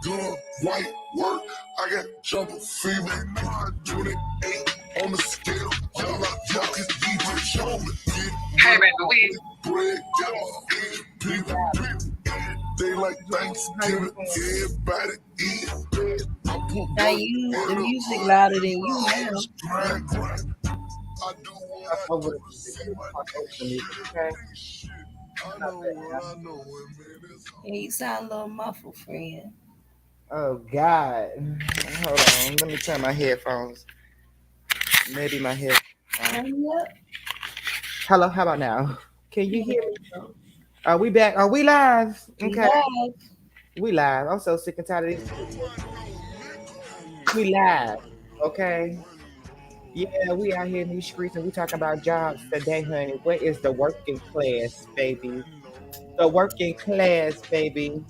gun, white work. I got jumper fever, 28 on the scale. Y'all can eat your shoulder. Hey, baby, we. Bread, people. They like Thanksgiving, everybody eat. Now you, the music louder than you now. Over the music, okay? Yeah, you sound a little muffled, friend. Oh God. Hold on. Let me turn my headphones. Maybe my head. Hello, how about now? Can you hear me? Are we back? Are we live? Okay. We live. I'm so sick and tired of this. We live. Okay. Yeah, we out here in these streets and we talking about jobs today, honey. What is the working class, baby? The working class, baby.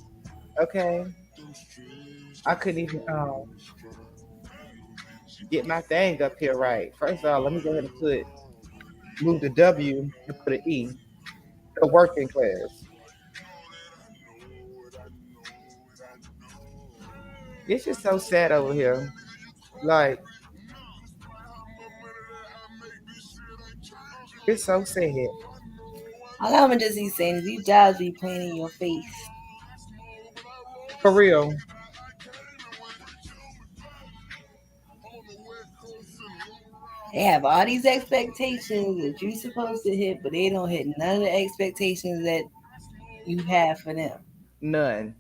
Okay. I couldn't even get my thing up here right. First of all, let me go ahead and move the W and put an E. The working class. It's just so sad over here. Like, it's so sad. All I'm gonna just be saying is these jobs be playing in your face. For real. They have all these expectations that you're supposed to hit, but they don't hit none of the expectations that you have for them. None.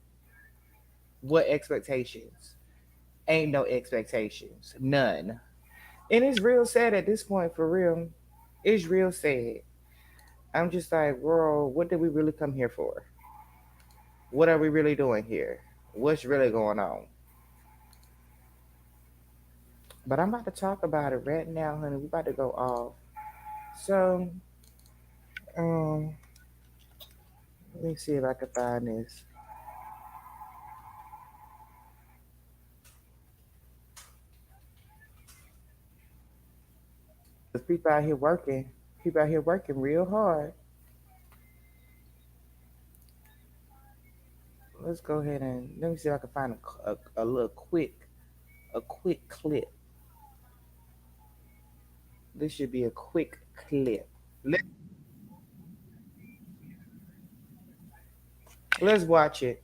What expectations? Ain't no expectations. None. And it's real sad at this point, for real. It's real sad. I'm just like, girl, what did we really come here for? What are we really doing here? What's really going on? But I'm about to talk about it right now, honey. We about to go off. So, um, let me see if I can find this. Cause people out here working. People out here working real hard. Let's go ahead and let me see if I can find a little quick clip. This should be a quick clip. Let's watch it.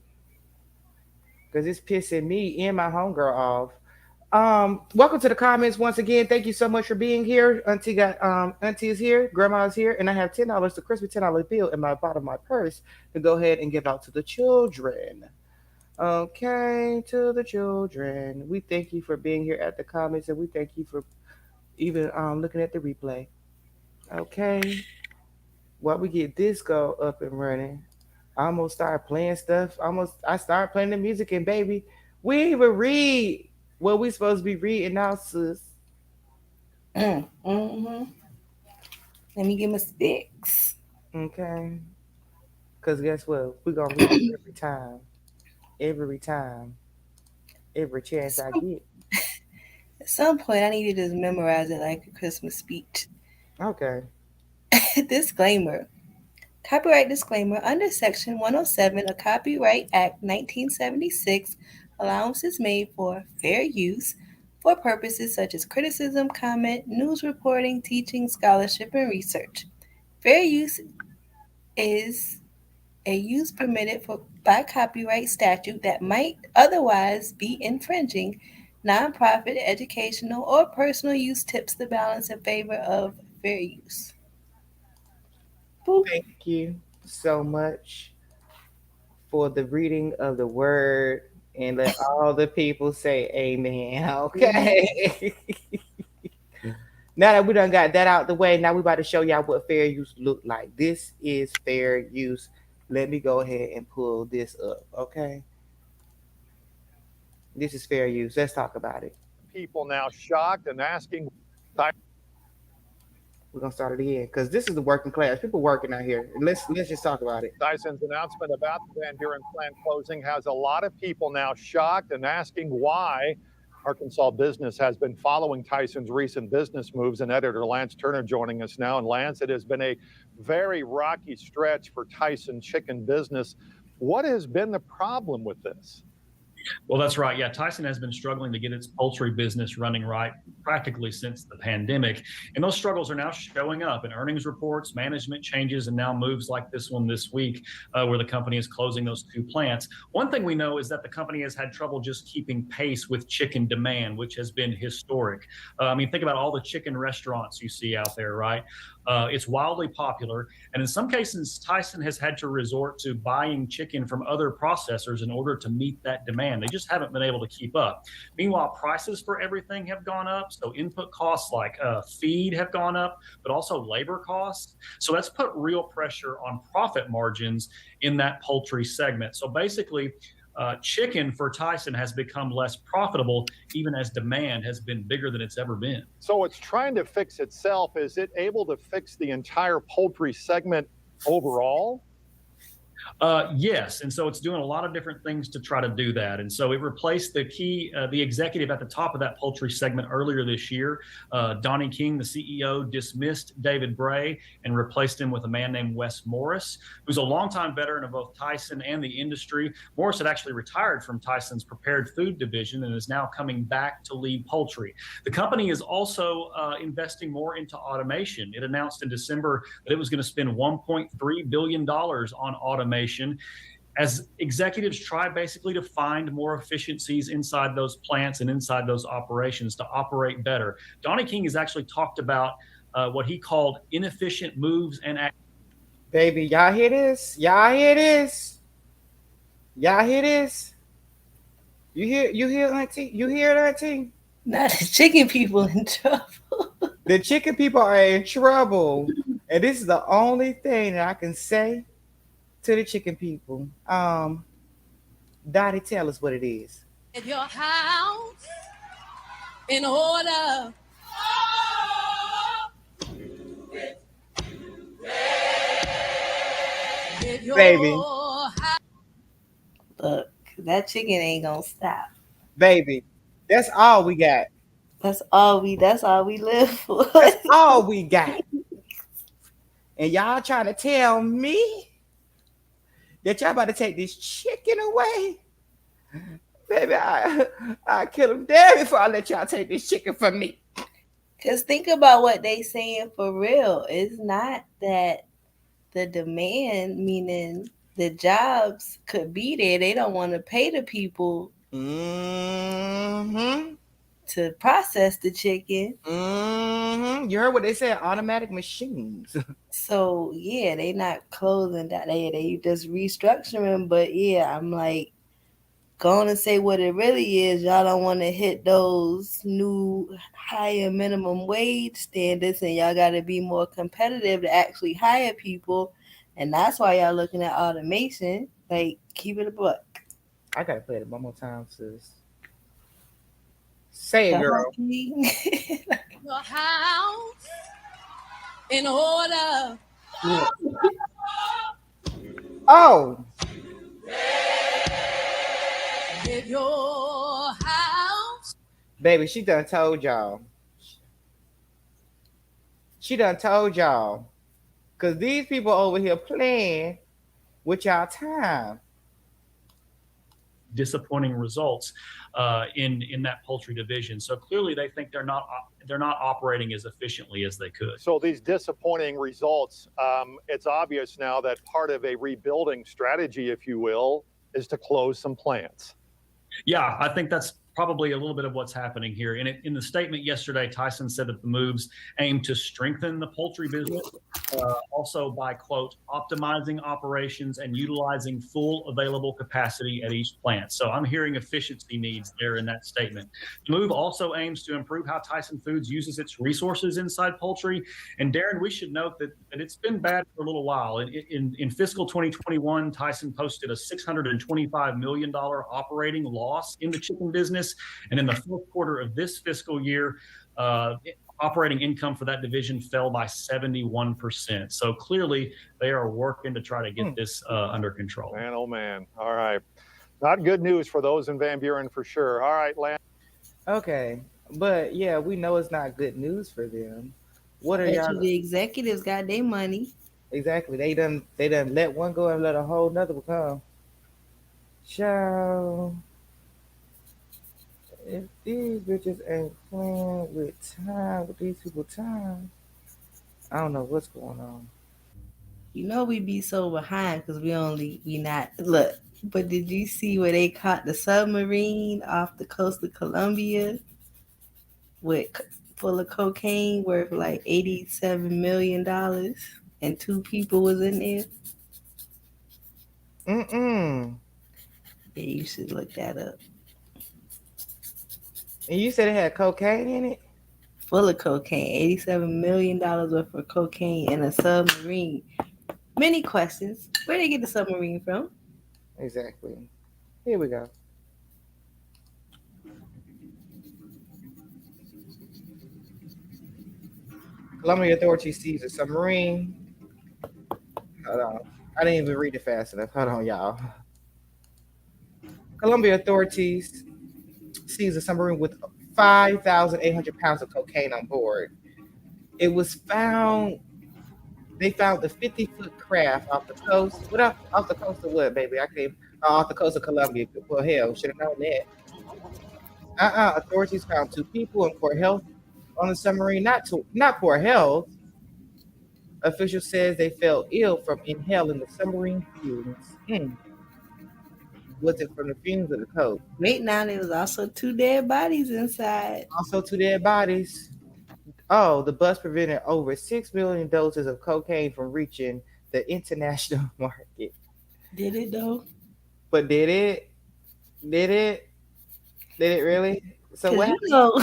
Because it's pissing me and my homegirl off. Welcome to the comments once again. Thank you so much for being here. Auntie is here, Grandma is here, and I have $10, the crispy $10 bill in my bottom of my purse to go ahead and give out to the children. Okay, to the children. We thank you for being here at the comments, and we thank you for even looking at the replay. Okay. While we get this go up and running, I almost started playing stuff. I started playing the music, and baby, we didn't even read what we supposed to be reading now, sis. Mm-hmm. Let me get my sticks. Okay. Because guess what? We're going to read it every time. Every time. Every chance I get. At some point, I need to just memorize it like a Christmas speech. Okay. Disclaimer. Copyright disclaimer. Under Section 107 of Copyright Act 1976, allowance is made for fair use for purposes such as criticism, comment, news reporting, teaching, scholarship, and research. Fair use is a use permitted by copyright statute that might otherwise be infringing. Nonprofit, educational, or personal use tips the balance in favor of fair use. Boop. Thank you so much for the reading of the word, and let all the people say amen. Okay. Now that we done got that out the way, now we about to show y'all what fair use look like. This is fair use. Let me go ahead and pull this up, okay? This is fair use. Let's talk about it. People now shocked and asking. We're gonna start it again because this is the working class. People working out here. Let's just talk about it. Tyson's announcement about the Van Buren plant closing has a lot of people now shocked and asking why. Arkansas Business has been following Tyson's recent business moves, and editor Lance Turner joining us now. And Lance, it has been a very rocky stretch for Tyson chicken business. What has been the problem with this? Well, that's right. Yeah, Tyson has been struggling to get its poultry business running right practically since the pandemic. And those struggles are now showing up in earnings reports, management changes, and now moves like this one this week, where the company is closing those two plants. One thing we know is that the company has had trouble just keeping pace with chicken demand, which has been historic. I mean, think about all the chicken restaurants you see out there, right? It's wildly popular. And in some cases, Tyson has had to resort to buying chicken from other processors in order to meet that demand. They just haven't been able to keep up. Meanwhile, prices for everything have gone up. So input costs like feed have gone up, but also labor costs. So that's put real pressure on profit margins in that poultry segment. So basically, chicken for Tyson has become less profitable, even as demand has been bigger than it's ever been. So it's trying to fix itself. Is it able to fix the entire poultry segment overall? Yes, and so it's doing a lot of different things to try to do that. And so it replaced the executive at the top of that poultry segment earlier this year. Donnie King, the CEO, dismissed David Bray and replaced him with a man named Wes Morris, who's a longtime veteran of both Tyson and the industry. Morris had actually retired from Tyson's prepared food division and is now coming back to lead poultry. The company is also investing more into automation. It announced in December that it was going to spend $1.3 billion on automation as executives try basically to find more efficiencies inside those plants and inside those operations to operate better. Donnie King has actually talked about what he called inefficient moves and Baby, y'all hear this? Y'all hear this? Y'all hear this? You hear, Auntie? You hear it, Auntie? Not the chicken people in trouble. The chicken people are in trouble. And this is the only thing that I can say to the chicken people. Dottie, tell us what it is. Get your house in order. Get your Baby. house. Look, that chicken ain't gonna stop. Baby, that's all we got. That's all we live for. That's all we got. And y'all trying to tell me that y'all about to take this chicken away? Baby, I kill him dead before I let y'all take this chicken from me. Because think about what they saying for real. It's not that the demand, meaning the jobs could be there. They don't want to pay the people Mm-hmm. to process the chicken. Mm-hmm. You heard what they said, automatic machines. So yeah, they not closing that. They just restructuring. But yeah, I'm like, going to say what it really is. Y'all don't want to hit those new higher minimum wage standards, and y'all got to be more competitive to actually hire people. And that's why y'all looking at automation. Like, keep it a buck. I gotta play it one more time, sis. Say it, girl. Your house in order. Oh, Get your house. baby, she done told y'all. She done told y'all. Because these people over here playing with y'all time. disappointing results in that poultry division. So clearly, they think they're not operating as efficiently as they could. So these disappointing results, it's obvious now that part of a rebuilding strategy, if you will, is to close some plants. Yeah, I think that's probably a little bit of what's happening here. In the statement yesterday, Tyson said that the moves aim to strengthen the poultry business, also by, quote, optimizing operations and utilizing full available capacity at each plant. So I'm hearing efficiency needs there in that statement. The move also aims to improve how Tyson Foods uses its resources inside poultry. And Darren, we should note that it's been bad for a little while. In fiscal 2021, Tyson posted a $625 million operating loss in the chicken business. And in the fourth quarter of this fiscal year, operating income for that division fell by 71%. So clearly, they are working to try to get this under control. Man, oh man. All right. Not good news for those in Van Buren for sure. All right, Lance. Okay. But yeah, we know it's not good news for them. What are y'all? The executives got their money. Exactly. They done let one go and let a whole nother come. Ciao. These bitches ain't playing with time. With these people, time. I don't know what's going on. You know we be so behind because we not look. But did you see where they caught the submarine off the coast of Colombia with full of cocaine worth like $87 million, and two people was in there? Mm-mm. Yeah, you should look that up. And you said it had cocaine in it? Full of cocaine, $87 million worth of cocaine in a submarine. Many questions. Where did they get the submarine from? Exactly. Here we go. Colombia authorities seize a submarine. Hold on. I didn't even read it fast enough. Hold on, y'all. Colombia authorities seize a submarine with 5,800 pounds of cocaine on board. It was found, they found the 50-foot craft off the coast. What up? Off the coast of what, baby? I can't, off the coast of Colombia. Well, hell, should have known that. Authorities found two people in poor health on the submarine. Not poor health. Official says they fell ill from inhaling the submarine fumes. Was it from the fumes of the coke? Wait, now there was also two dead bodies inside. Also, two dead bodies. Oh, the bus prevented over 6 million doses of cocaine from reaching the international market. Did it though? But did it? Did it? Did it really? So Cause what you happened? know,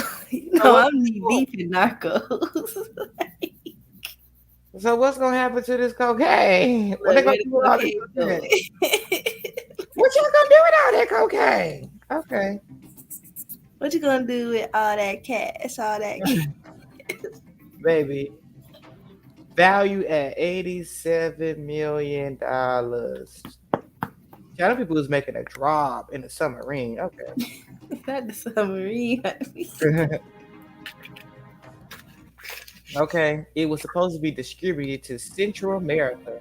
So what's, I'm knee deep in narcos. so what's gonna happen to this cocaine? What they Look gonna where the do with all this cocaine cocaine? going. What y'all gonna do with all that cocaine? Okay. What you gonna do with all that cash? All that cash? Baby, value at $87 million. China people was making a drop in the submarine. Okay. Not the submarine. Okay. It was supposed to be distributed to Central America.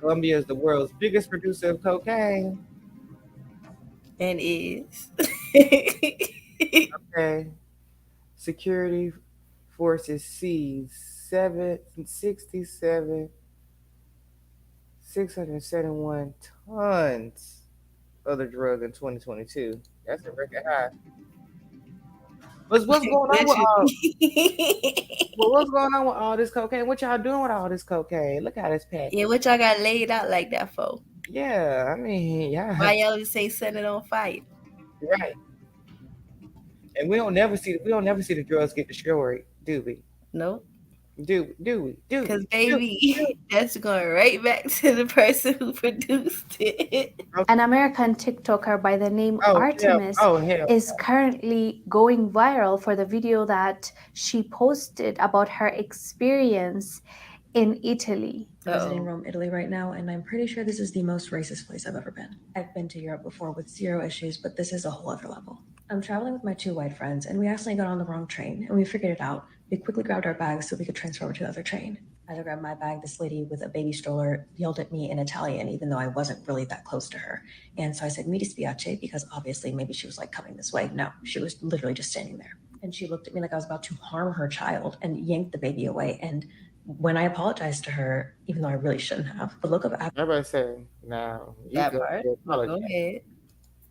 Colombia is the world's biggest producer of cocaine. And is. Okay. Security forces seized 767 671 tons of the drug in 2022. That's a record high. What's going on with all what's going on with all this cocaine? What y'all doing with all this cocaine? Look how this Yeah, package. what y'all got laid out like that for? Yeah, I mean, yeah, Why y'all just say set it on fire? right. And we don't never see the drugs get destroyed, do we? Nope. Do we? Do Cause we? Do baby, that's going right back to the person who produced it. we? An American TikToker by the name Oh hell! Artemis Oh hell! is currently going viral for the video that she posted about her experience in Italy. I'm visiting Rome, Italy right now, and I'm pretty sure this is the most racist place I've ever been. I've been to Europe before with zero issues, but this is a whole other level. I'm traveling with my two white friends, and we accidentally got on the wrong train, and we figured it out. We quickly grabbed our bags so we could transfer over to the other train. As I grabbed my bag, this lady with a baby stroller yelled at me in Italian, even though I wasn't really that close to her. And so I said, "Mi dispiace," because obviously maybe she was like coming this way. No, she was literally just standing there. And she looked at me like I was about to harm her child and yanked the baby away. And when I apologized to her, even though I really shouldn't have, the look of Everybody saying, "No, you That go part. ahead, Go apologize." ahead.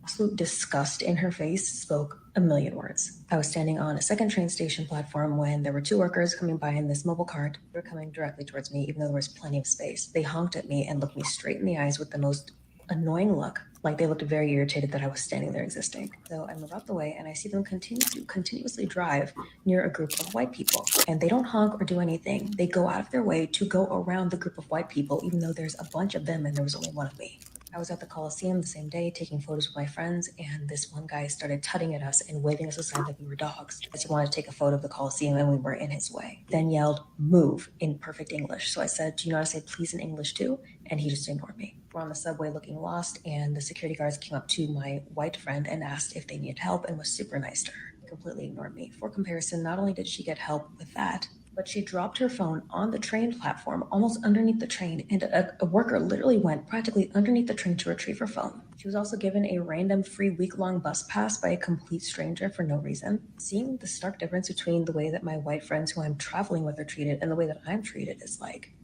absolute disgust in her face spoke a million words. I was standing on a second train station platform when there were two workers coming by in this mobile cart. They were coming directly towards me, even though there was plenty of space. They honked at me and looked me straight in the eyes with the most annoying look, like they looked very irritated that I was standing there existing. So I move out the way and I see them continuously drive near a group of white people. And they don't honk or do anything. They go out of their way to go around the group of white people, even though there's a bunch of them and there was only one of me. I was at the Coliseum the same day taking photos with my friends, and this one guy started tutting at us and waving us aside like we were dogs, as he wanted to take a photo of the Coliseum and we were in his way. Then yelled, "Move," in perfect English. So I said, "Do you know how to say please in English too?" And he just ignored me. We're on the subway looking lost, and the security guards came up to my white friend and asked if they needed help and was super nice to her. Completely ignored me. For comparison, not only did she get help with that, But she dropped her phone on the train platform, almost underneath the train, and a worker literally went practically underneath the train to retrieve her phone. She was also given a random free week-long bus pass by a complete stranger for no reason. Seeing the stark difference between the way that my white friends who I'm traveling with are treated and the way that I'm treated is like,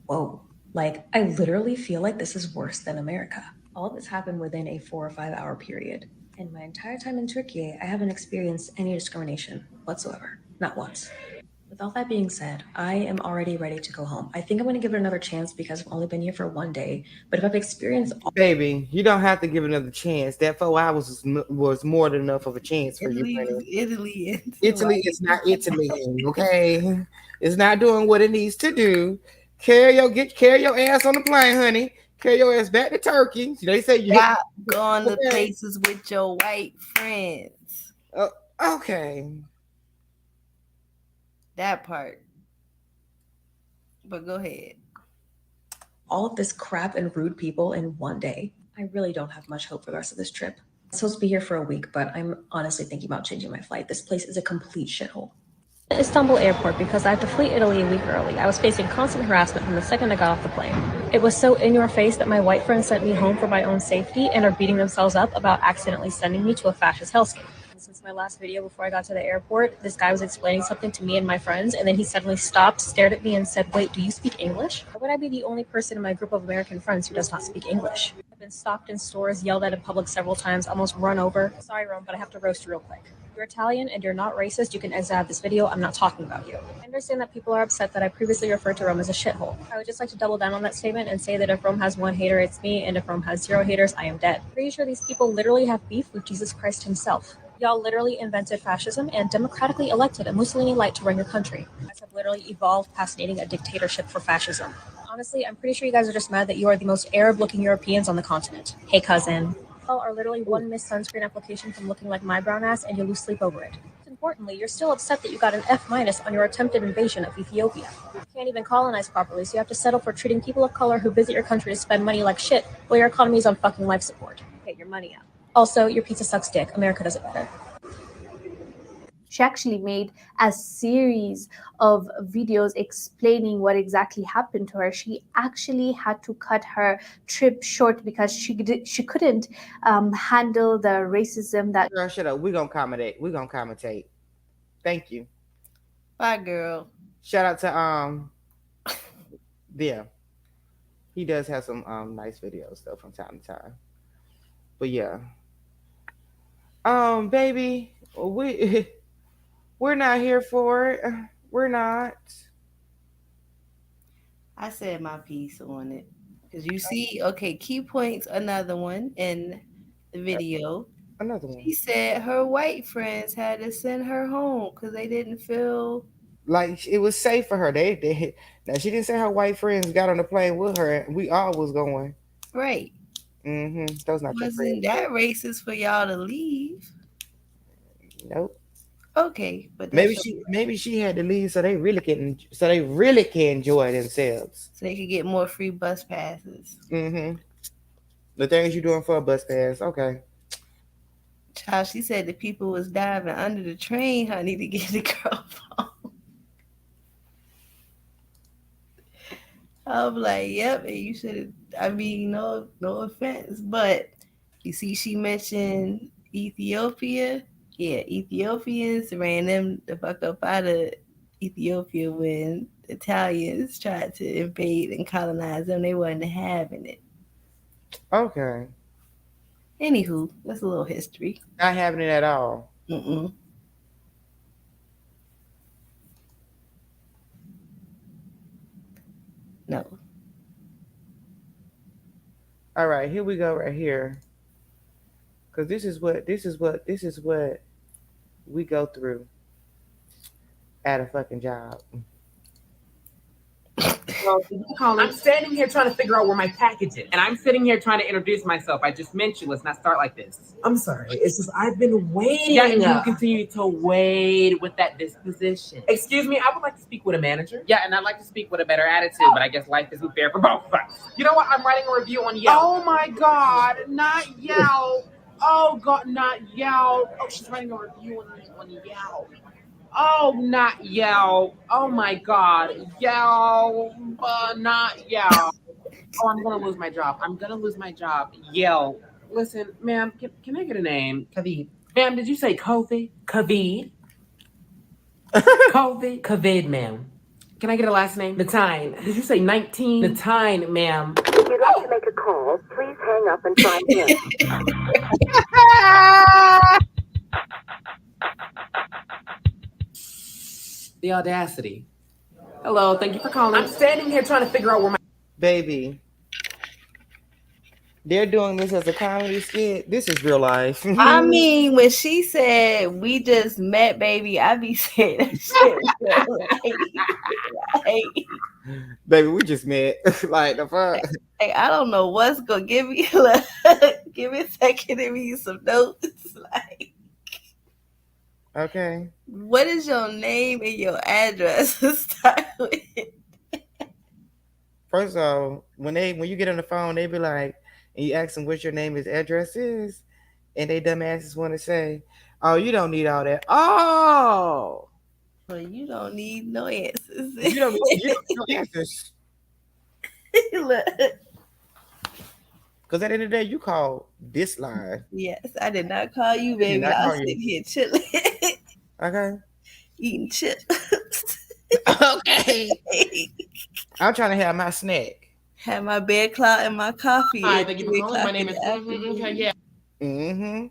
whoa. Like, I literally feel like this is worse than America. All of this happened within a 4 or 5 hour period. In my entire time in Turkey, I haven't experienced any discrimination whatsoever. Not once. With all that being said, I am already ready to go home. I think I'm going to give it another chance because I've only been here for one day. But if I've experienced Baby, you don't have to give it another chance. That 4 hours was more than enough of a chance for you, honey. Italy is not Italy, okay? It's not doing what it needs to do. Carry your ass on the plane, honey. Carry your ass back to Turkey. They say you Stop going to places with your white friends. Okay. That part. But go ahead. all of this crap and rude people in one day, I really don't have much hope for the rest of this trip. I'm supposed to be here for a week, but I'm honestly thinking about changing my flight. This place is a complete shithole. Istanbul airport because I had to flee Italy a week early. I was facing constant harassment from the second I got off the plane. It was so in your face that my white friends sent me home for my own safety and are beating themselves up about accidentally sending me to a fascist hellscape. Since my last video before I got to the airport, this guy was explaining something to me and my friends, and then he suddenly stopped, stared at me, and said, "Wait, do you speak English?" Why would I be the only person in my group of American friends who does not speak English? I've been stopped in stores, yelled at in public several times, almost run over. Sorry, Rome, but I have to roast you real quick. If you're Italian and you're not racist, you can exit out of this video. I'm not talking about you. I understand that people are upset that I previously referred to Rome as a shithole. I would just like to double down on that statement and say that if Rome has one hater, it's me, and if Rome has 0 haters, I am dead. Pretty sure these people literally have beef with Jesus Christ himself. Y'all literally invented fascism and democratically elected a Mussolini-light to run your country. You guys have literally evolved past needing a dictatorship for fascism. Honestly, I'm pretty sure you guys are just mad that you are the most Arab-looking Europeans on the continent. Hey, cousin. Y'all are literally one missed sunscreen application from looking like my brown ass, and you lose sleep over it. Most importantly, you're still upset that you got an F- on your attempted invasion of Ethiopia. You can't even colonize properly, so you have to settle for treating people of color who visit your country to spend money like shit while your economy is on fucking life support. Get your money out. Also, your pizza sucks dick. America does it better. She actually made a series of videos explaining what exactly happened to her. She actually had to cut her trip short because she couldn't handle the racism that. Girl, shut up. We're gonna accommodate. We're gonna commentate. Thank you. Bye, girl. Shout out to yeah. He does have some nice videos though from time to time. But yeah. Baby, we're not here for it. We're not. I said my piece on it. Because you see, okay, key points, another one in the video. Another one. She said her white friends had to send her home because they didn't feel like it was safe for her. They now she didn't say her white friends got on the plane with her. We all was going. right. Those not your friends. Wasn't that racist for y'all to leave? Nope. Okay, but maybe she had to leave so they really can enjoy themselves. So they could get more free bus passes. The things you're doing for a bus pass, okay. Child, she said the people was diving under the train, honey, to get the girl home. I'm like, yep, and you should have, no offense, but you see she mentioned Ethiopia. Yeah, Ethiopians ran them the fuck up out of Ethiopia when Italians tried to invade and colonize them. They wasn't having it. Okay. Anywho, that's a little history. Not having it at all. No. All right, here we go right here. Cause this is what we go through at a fucking job. I'm standing here trying to figure out where my package is. And I'm sitting here trying to introduce myself. I just mentioned, let's not start like this. I'm sorry. It's just I've been waiting. Yeah, and you continue to wait with that disposition. Excuse me, I would like to speak with a manager. Yeah, and I'd like to speak with a better attitude, but I guess life isn't fair for both of us. You know what? I'm writing a review on Yelp. Oh my God, not Yelp. Oh God, not Yelp. Oh, she's writing a review on Yelp. Oh, not Yelp. Oh my God, Yelp. Not Yelp. Oh, I'm gonna lose my job. Yelp. Listen, ma'am, can I get a name? Kavid. Ma'am, did you say Kofi? Kavid. Kofi. Kavid, ma'am. Can I get a last name? Natine. Did you say 19? Natine, ma'am. If you'd like to make a call, please hang up and try again. The audacity. Hello, thank you for calling. I'm standing here trying to figure out where my Baby, they're doing this as a comedy skit. This is real life. I mean, when she said we just met, baby, I be saying that shit. like, Baby, we just met. Like the fuck. like, I don't know what's gonna give me. Give me a second to read some notes. Like, Okay. what is your name and your address to start with? First of all, when you get on the phone, they be like, and you ask them what your name and address is, and they dumbasses want to say, "Oh, you don't need all that." Oh, Well, you don't need no answers. you don't need no answers. Look. Because at the end of the day, you call this line. Yes, I did not call you, baby. not I call was you. sitting here chilling, Okay. eating chips. Okay. I'm trying to have my snack. Had my bed clout and my coffee. Hi, at thank you 3 for calling. My o'clock name in is. the afternoon. Okay, yeah. Mm-hmm.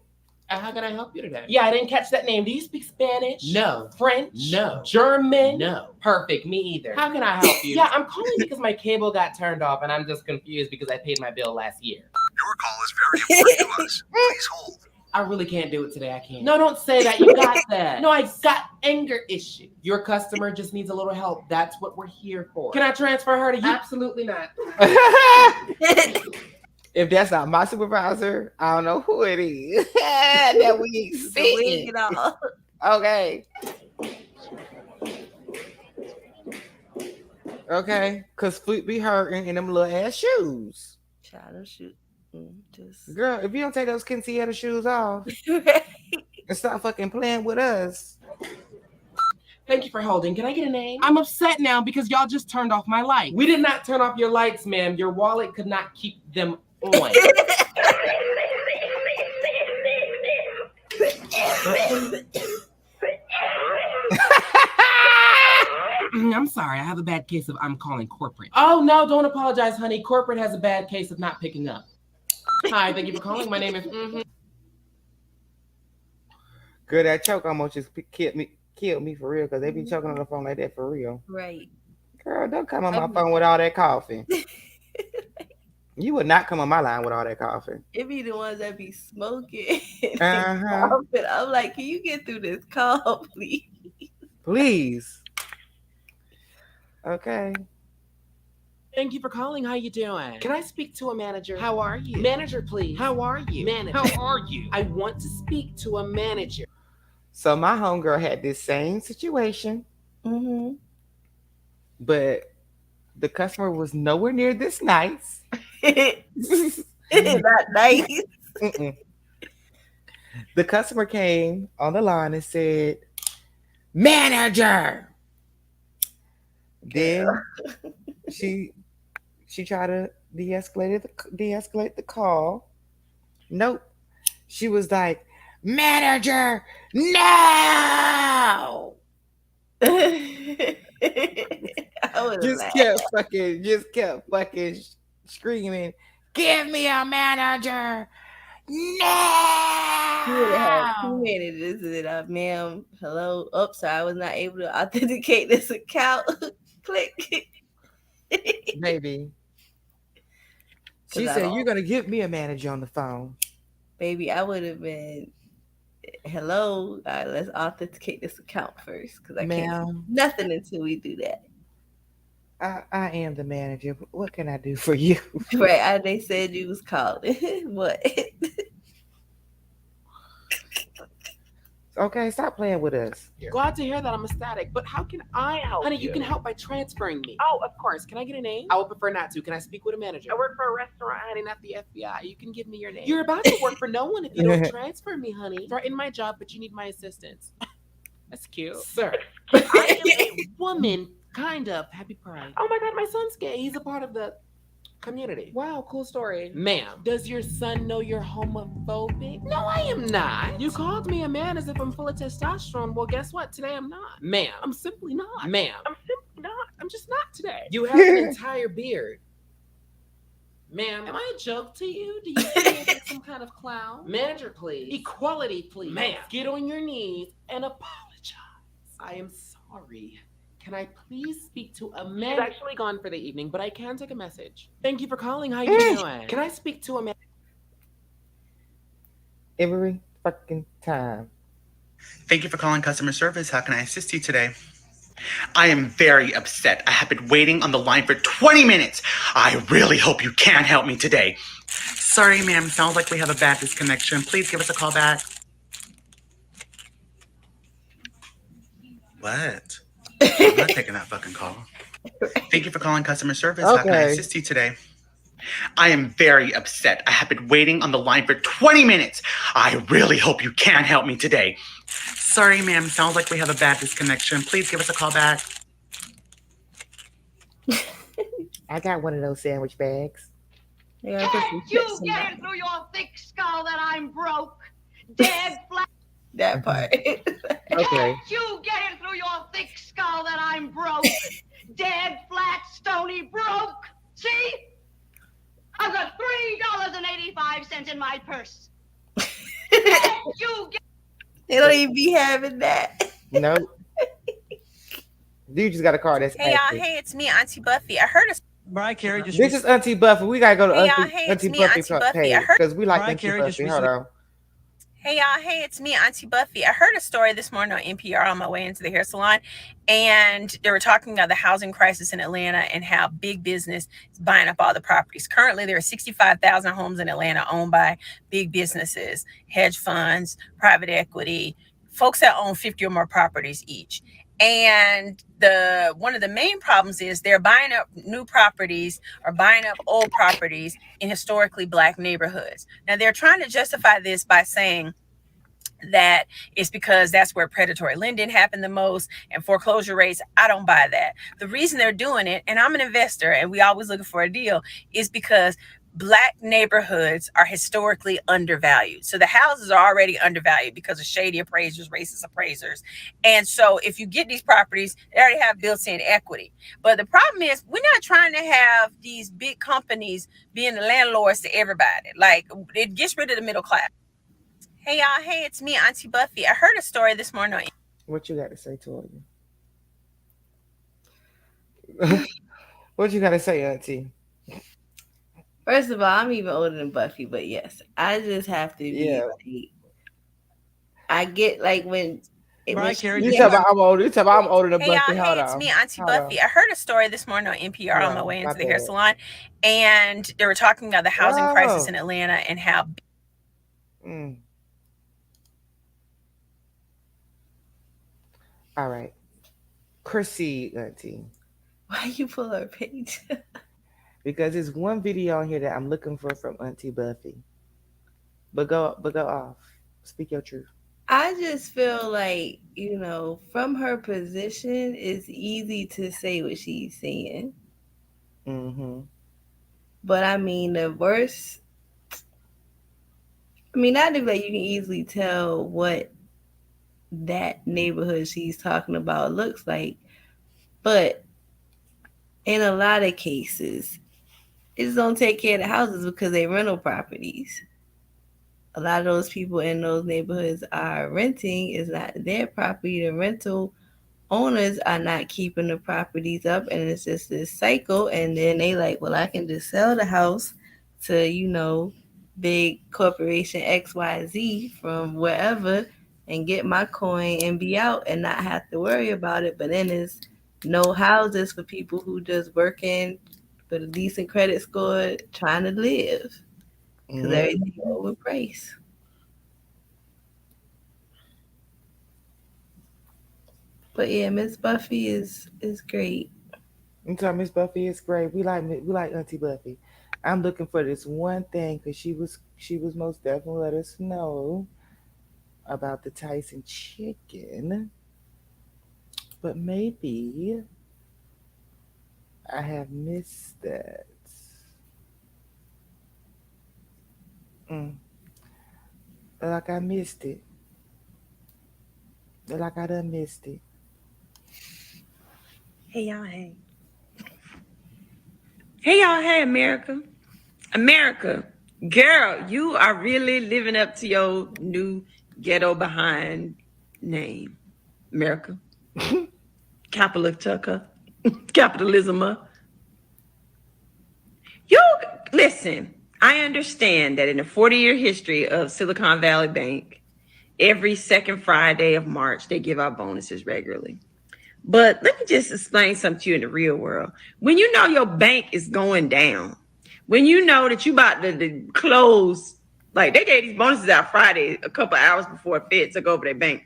How can I help you today? Yeah, I didn't catch that name. Do you speak Spanish? No. French? No. German? No. Perfect. Me either. How can I help you? Yeah, I'm calling because my cable got turned off and I'm just confused because I paid my bill last year. Your call is very important to us. Please hold. I really can't do it today. I can't. No, don't say that. You got that. No, I got anger issue. Your customer just needs a little help. That's what we're here for. Can I transfer her to you? Absolutely not. If that's not my supervisor, I don't know who it is. That we So we see. get off. Okay. Okay. Because feet be hurting in them little ass shoes. Child, don't shoot. Just Girl, if you don't take those Kinsietta shoes off and stop fucking playing with us. Thank you for holding. Can I get a name? I'm upset now because y'all just turned off my lights. We did not turn off your lights, ma'am. Your wallet could not keep them on. I'm sorry. I have a bad case of I'm calling corporate. Oh, no, don't apologize, honey. Corporate has a bad case of not picking up. Hi, thank you for calling. My name is... Girl, that choke almost just killed me for real because they be choking on the phone like that for real. right. Girl, don't come on my phone with all that coughing. You would not come on my line with all that coughing. It be the ones that be smoking. Uh-huh. I'm like, can you get through this call, please? Please. Okay. Thank you for calling. How you doing? Can I speak to a manager? How are you? Manager, please. How are you? Manager. How are you? I want to speak to a manager. So my homegirl had this same situation, Mm-hmm. but the customer was nowhere near this nice. Not nice. Mm-mm. The customer came on the line and said, "Manager." Then she tried to de-escalate the call. Nope. She was like, "Manager, no!" Just kept fucking screaming, "Give me a manager! No!" You would have had 2 managers and ma'am, hello. Oops, sorry, I was not able to authenticate this account. Click. Baby. She said, "You're gonna give me a manager on the phone." Baby, I would have been, hello, let's authenticate this account first because I can't do nothing until we do that. I am the manager. What can I do for you? Right, they said you was calling. What? Okay, stop playing with us. Glad to hear that. I'm ecstatic. But how can I help Honey, you can help by transferring me. Oh, of course. Can I get a name? I would prefer not to. Can I speak with a manager? I work for a restaurant, honey, not the FBI. You can give me your name. You're about to work for no one if you don't transfer me, honey. Threaten my job, but you need my assistance. That's cute. Sir, I am a woman, kind of. Happy Pride. Oh my God, my son's gay. He's a part of the community. Wow, cool story. Ma'am, does your son know you're homophobic? No, I am not. You called me a man as if I'm full of testosterone. Well, guess what? Today I'm not. Ma'am, I'm simply not. Ma'am, I'm simply not. I'm just not today. You have an entire beard. Ma'am, am I a joke to you? Do you see me as like some kind of clown? Manager, please. Equality, please. Ma'am, get on your knees and apologize. I am sorry. Can I please speak to a man? She's actually gone for the evening, but I can take a message. Thank you for calling. How you doing? Can I speak to a man? Every fucking time. Thank you for calling customer service. How can I assist you today? I am very upset. I have been waiting on the line for 20 minutes. I really hope you can help me today. Sorry, ma'am. Sounds like we have a bad disconnection. Please give us a call back. What? I'm not taking that fucking call. Thank you for calling customer service. How can I assist you today? I am very upset. I have been waiting on the line for 20 minutes. I really hope you can help me today. Sorry, ma'am. Sounds like we have a bad disconnection. Please give us a call back. I got one of those sandwich bags. Yeah, Can't you get it through your thick skull that I'm broke? Dead flat. That part. Okay. Can't you get it through your thick skull that I'm broke? Dead flat, stony broke. See? I've got $3.85 in my purse. Can't you get They don't even be having that. No. You just got a card that's Hey y'all, active. hey, it's me, Auntie Buffy. I heard a Mariah Carey just. This is Auntie Buffy. We gotta go to Hey, y'all, Auntie, hey, Auntie it's me, Buffy Auntie Buffy. I page heard- because we like Mariah Auntie Carey just Buffy. Hold on. Hey y'all, hey, it's me, Auntie Buffy. I heard a story this morning on NPR on my way into the hair salon, and they were talking about the housing crisis in Atlanta and how big business is buying up all the properties. Currently, there are 65,000 homes in Atlanta owned by big businesses, hedge funds, private equity, folks that own 50 or more properties each. And one of the main problems is they're buying up new properties or buying up old properties in historically Black neighborhoods. Now they're trying to justify this by saying that it's because that's where predatory lending happened the most and foreclosure rates. I don't buy that. The reason they're doing it, and I'm an investor and we always looking for a deal, is because Black neighborhoods are historically undervalued. So the houses are already undervalued because of shady appraisers, racist appraisers. And so if you get these properties, they already have built-in equity. But the problem is we're not trying to have these big companies being the landlords to everybody. Like, it gets rid of the middle class. Hey y'all, hey, it's me, Auntie Buffy. I heard a story this morning. What you got to say, Toya? What you got to say, Auntie? First of all, I'm even older than Buffy, but yes, I just have to be like, I get like when Mariah Carey you just. talk about I'm older. You talk about I'm older than Hey Buffy. y'all, hey, it's me, Auntie Buffy. I heard a story this morning on NPR on my way into the hair salon, and they were talking about the housing crisis in Atlanta and how. All right. Proceed, Auntie. Why you pull her page? Because there's one video on here that I'm looking for from Auntie Buffy. But go off. Speak your truth. I just feel like, from her position, it's easy to say what she's saying. Mm-hmm. But I mean, the worst. I mean, I think that you can easily tell what that neighborhood she's talking about looks like. But in a lot of cases, it just don't take care of the houses because they rental properties. A lot of those people in those neighborhoods are renting. It's not their property. The rental owners are not keeping the properties up, and it's just this cycle. And then they like, well, I can just sell the house to, big corporation XYZ from wherever and get my coin and be out and not have to worry about it. But then there's no houses for people who just working with a decent credit score trying to live. Because everything overpriced. But yeah, Miss Buffy is great. I'm telling Miss Buffy is great. We like Auntie Buffy. I'm looking for this one thing because she was most definitely let us know about the Tyson chicken. But maybe I have missed that. Mm, like I missed it. Like I done missed it. Hey y'all, hey. Hey y'all, hey America. America, girl, you are really living up to your new ghetto behind name. America. Capital Tucker. Capitalism. You listen, I understand that in the 40-year history of Silicon Valley Bank, every second Friday of March, they give out bonuses regularly. But let me just explain something to you in the real world. When you know your bank is going down, when you know that you about to close, like they gave these bonuses out Friday, a couple hours before Fed took over their bank.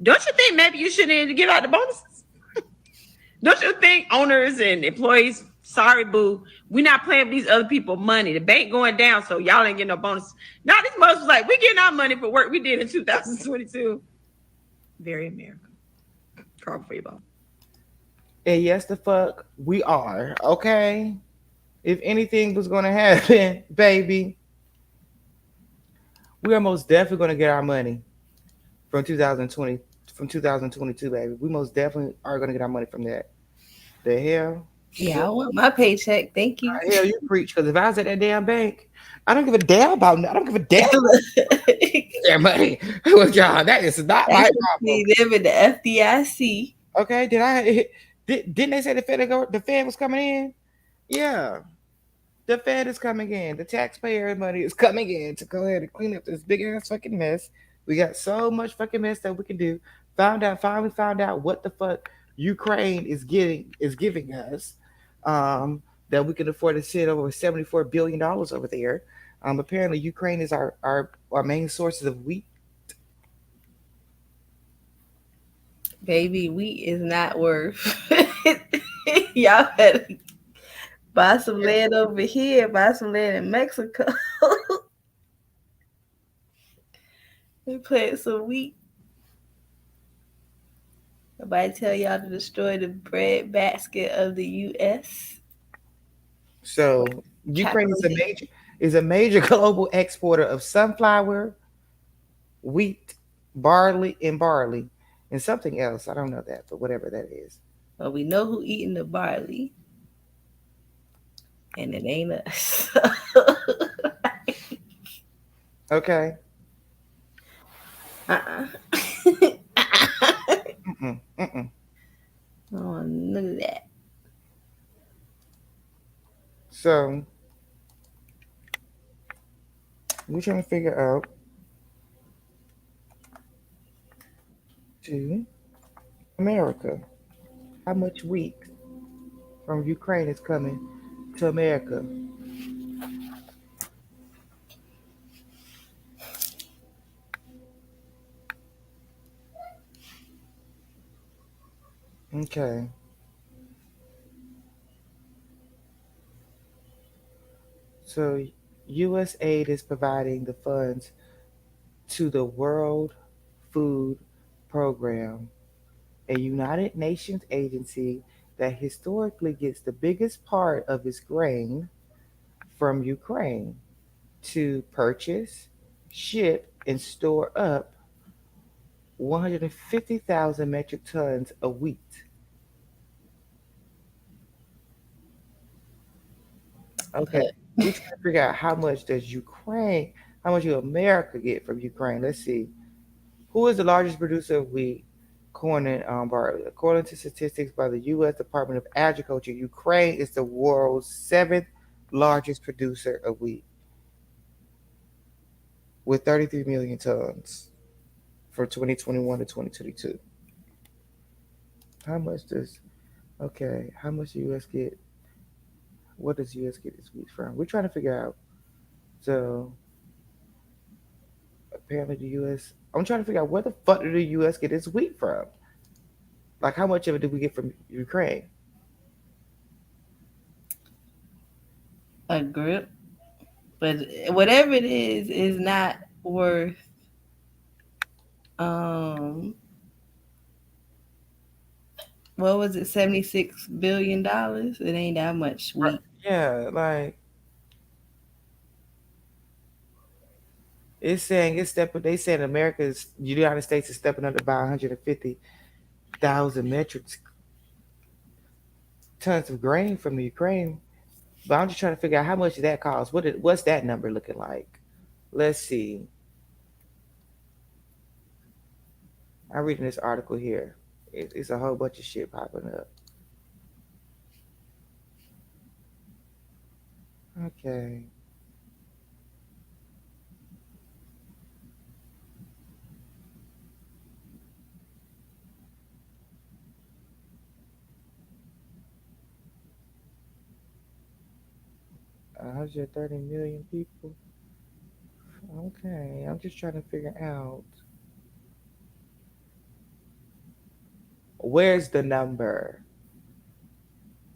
Don't you think maybe you shouldn't give out the bonuses? Don't you think owners and employees, sorry, boo, we're not playing with these other people money. The bank going down, so y'all ain't getting no bonus. Now these bonuses was like, we getting our money for work we did in 2022. Very American. Carl Freeball. And yes, the fuck, we are. Okay? If anything was going to happen, baby, we are most definitely going to get our money from 2020, from 2022, baby. We most definitely are going to get our money from that. The hell? Yeah, I want my paycheck. Thank you. Hell, you preach. Because if I was at that damn bank, I don't give a damn about. I don't give a damn about their money. Well, y'all, that is not my problem. Them in the FDIC. Okay, didn't they say the Fed was coming in? Yeah, the Fed is coming in. The taxpayer money is coming in to go ahead and clean up this big ass fucking mess. We got so much fucking mess that we can do. Finally found out what the fuck Ukraine is giving us. That we can afford to send over $74 billion over there. Apparently Ukraine is our main sources of wheat. Baby, wheat is not worth. Y'all better buy some land over here, buy some land in Mexico. We plant some wheat. Nobody tell y'all to destroy the bread basket of the U.S. So Ukraine is a major global exporter of sunflower, wheat, barley, and something else. I don't know that, but whatever that is. Well, we know who eating the barley, and it ain't us. Okay. Oh, none of that. So we're trying to figure out to America how much wheat from Ukraine is coming to America. Okay. So U.S. aid is providing the funds to the World Food Program, a United Nations agency that historically gets the biggest part of its grain from Ukraine to purchase, ship, and store up 150,000 metric tons of wheat. Okay, we're trying to figure out how much do America get from Ukraine? Let's see. Who is the largest producer of wheat, corn, and barley? According to statistics by the U.S. Department of Agriculture, Ukraine is the world's seventh largest producer of wheat, with 33 million tons from 2021 to 2022. How much does How much the U.S. get? What does U.S. get its wheat from? We're trying to figure out. So apparently the U.S. I'm trying to figure out where the fuck did the U.S. get its wheat from? Like, how much of it did we get from Ukraine? A grip, but whatever it is not worth what was it, $76 billion? It ain't that much, sweet. Yeah, like it's saying it's stepping. They saying America's United States is stepping under by 150,000 metric tons of grain from the Ukraine. But I'm just trying to figure out how much did that cost. What's that number looking like? Let's see. I'm reading this article here. It's a whole bunch of shit popping up. Okay. $130 million people. Okay, I'm just trying to figure out where's the number.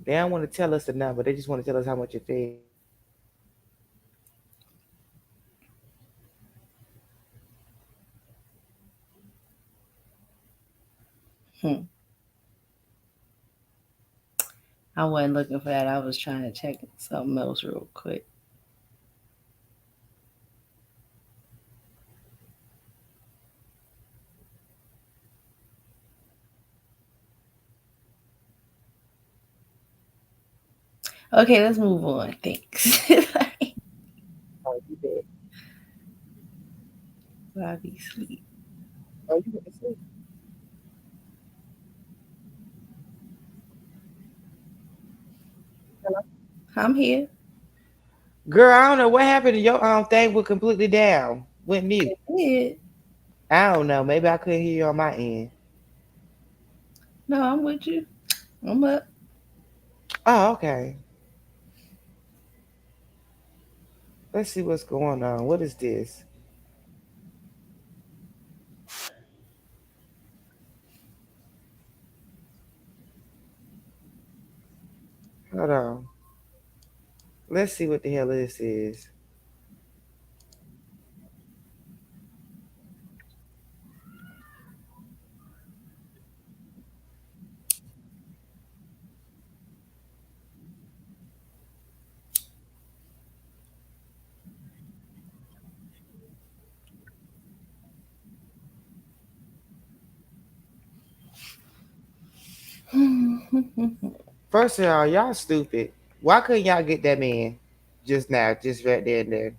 They don't want to tell us the number. They just want to tell us how much it fed. I wasn't looking for that. I was trying to check something else real quick. Okay, let's move on. Thanks. Oh, you did. Bobby sleep. Oh, you went to sleep. Hello? I'm here. Girl, I don't know what happened to your thing went completely down. Went mute. Yeah. I don't know. Maybe I couldn't hear you on my end. No, I'm with you. I'm up. Oh, okay. Let's see what's going on. What is this? Hold on. Let's see what the hell this is. First of all, y'all stupid. Why couldn't y'all get that man just now, just right there and there?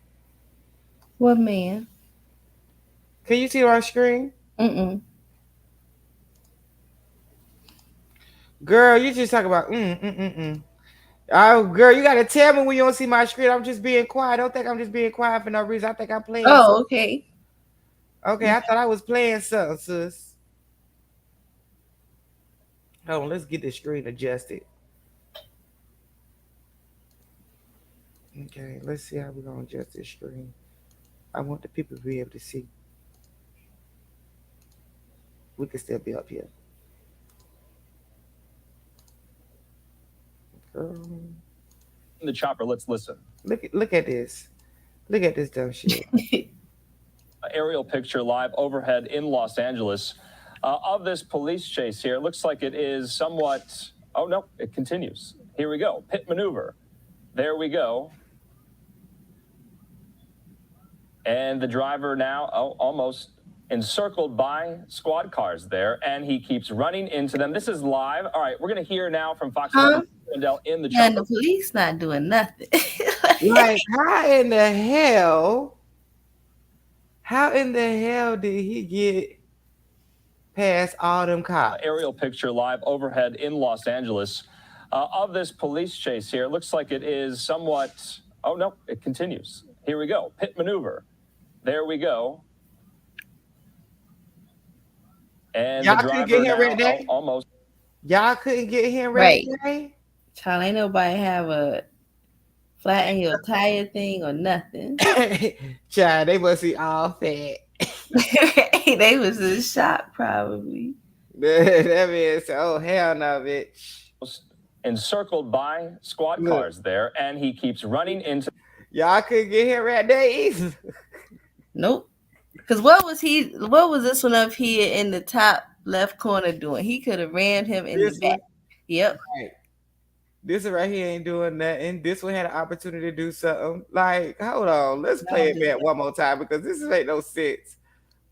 What man? Can you see it on screen? Mm-mm. Girl, you just talk about Oh, girl, you gotta tell me when you don't see my screen. I'm just being quiet. Don't think I'm just being quiet for no reason. I think I'm playing. Oh, okay. Okay, I thought I was playing something, sis. Hold on, let's get the screen adjusted. Okay, let's see how we're gonna adjust this screen. I want the people to be able to see. We can still be up here. Girl. In the chopper, let's listen. Look at this. Look at this dumb shit. Aerial picture live overhead in Los Angeles of this police chase here. It looks like it is somewhat. Oh, no, it continues. Here we go. Pit maneuver. There we go. And the driver now almost encircled by squad cars there, and he keeps running into them. This is live. All right, we're going to hear now from Fox News in the chopper. And the police not doing nothing. Like, how in the hell? How in the hell did he get past all them cops? Aerial picture live overhead in Los Angeles of this police chase here. It looks like it is somewhat. Oh, no, it continues. Here we go. Pit maneuver. There we go. And y'all the couldn't driver get him right now there? Almost. Y'all couldn't get him right there? Child, ain't nobody have a flatten your tire thing or nothing. Child, they must be all fat. They was in shock, probably. That man said, oh, hell no, bitch. Encircled by squad cars there, and he keeps running into. Y'all couldn't get him right there either. Nope. Because what was this one up here in the top left corner doing? He could have ran him in the back. Yep. Right. This one right here ain't doing nothing. This one had an opportunity to do something. Like, hold on, let's play it back one more time because this ain't no sense.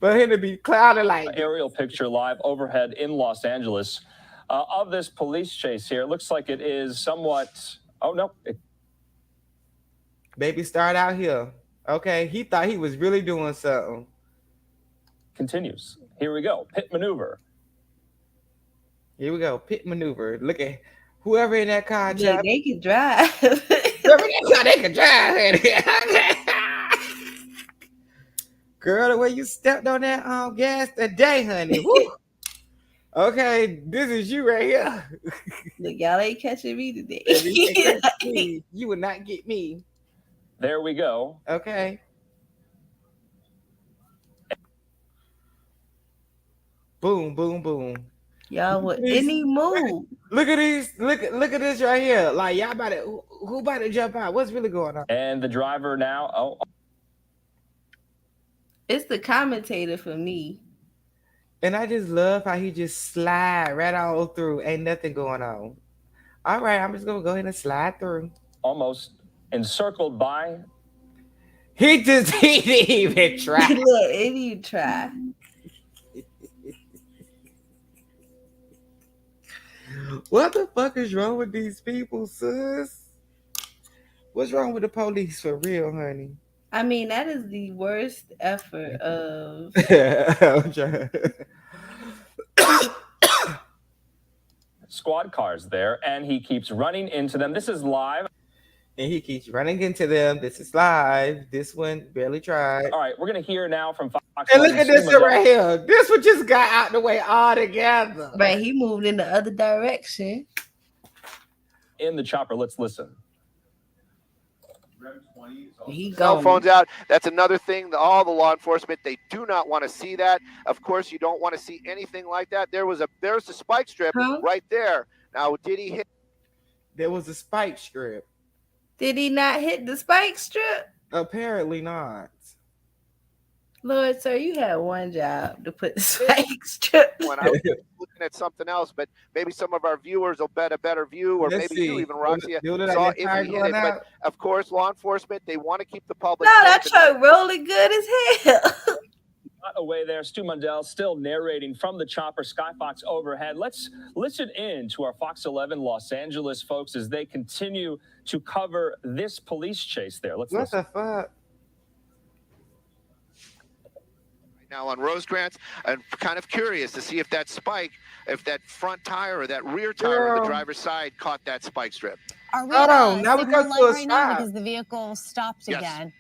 For him to be clouded like aerial picture live overhead in Los Angeles of this police chase here. It looks like it is somewhat. Oh no! Baby, start out here. Okay, he thought he was really doing something. Continues. Here we go. Pit maneuver. Here we go. Pit maneuver. Look at whoever in that car. Look, they can drive. Whoever in that car, they can drive. Girl, the way you stepped on that gas today, honey. Woo. Okay, this is you right here. Look, y'all ain't catching me today. You will not get me. There we go. Okay. Boom, boom, boom. Y'all with any move. Look at these. Look at this right here. Like y'all about to who about to jump out? What's really going on? And the driver now. Oh. It's the commentator for me. And I just love how he just slide right all through. Ain't nothing going on. All right, I'm just gonna go ahead and slide through. Almost encircled by. He didn't even try. Look, he didn't try. What the fuck is wrong with these people, sis? What's wrong with the police for real, honey? I mean, that is the worst effort of. Squad cars there, and he keeps running into them. This is live. And he keeps running into them. This is live. This one barely tried. All right, we're going to hear now from Fox. And look at this one right here. This one just got out the way altogether. Right, he moved in the other direction. In the chopper, let's listen. Cell phones out. That's another thing. All the law enforcement, they do not want to see that. Of course, you don't want to see anything like that. There's a spike strip right there. Now, did he hit? There was a spike strip. Did he not hit the spike strip? Apparently not. Lord, sir, you had one job to put the spike strip. When I was looking at something else, but maybe some of our viewers will bet a better view, or maybe you even, Roxy, saw if he hit it. But of course, law enforcement, they want to keep the public. No, that truck rolling good as hell. Away there, Stu Mundell still narrating from the chopper, Skyfox overhead. Let's listen in to our Fox 11 Los Angeles folks as they continue to cover this police chase there. Let's listen. What the fuck? Now on Rosecrans, I'm kind of curious to see if that spike, if that front tire or that rear tire on the driver's side caught that spike strip. Are we Hold on, now we signal got light to a right now stop. because the vehicle stopped again?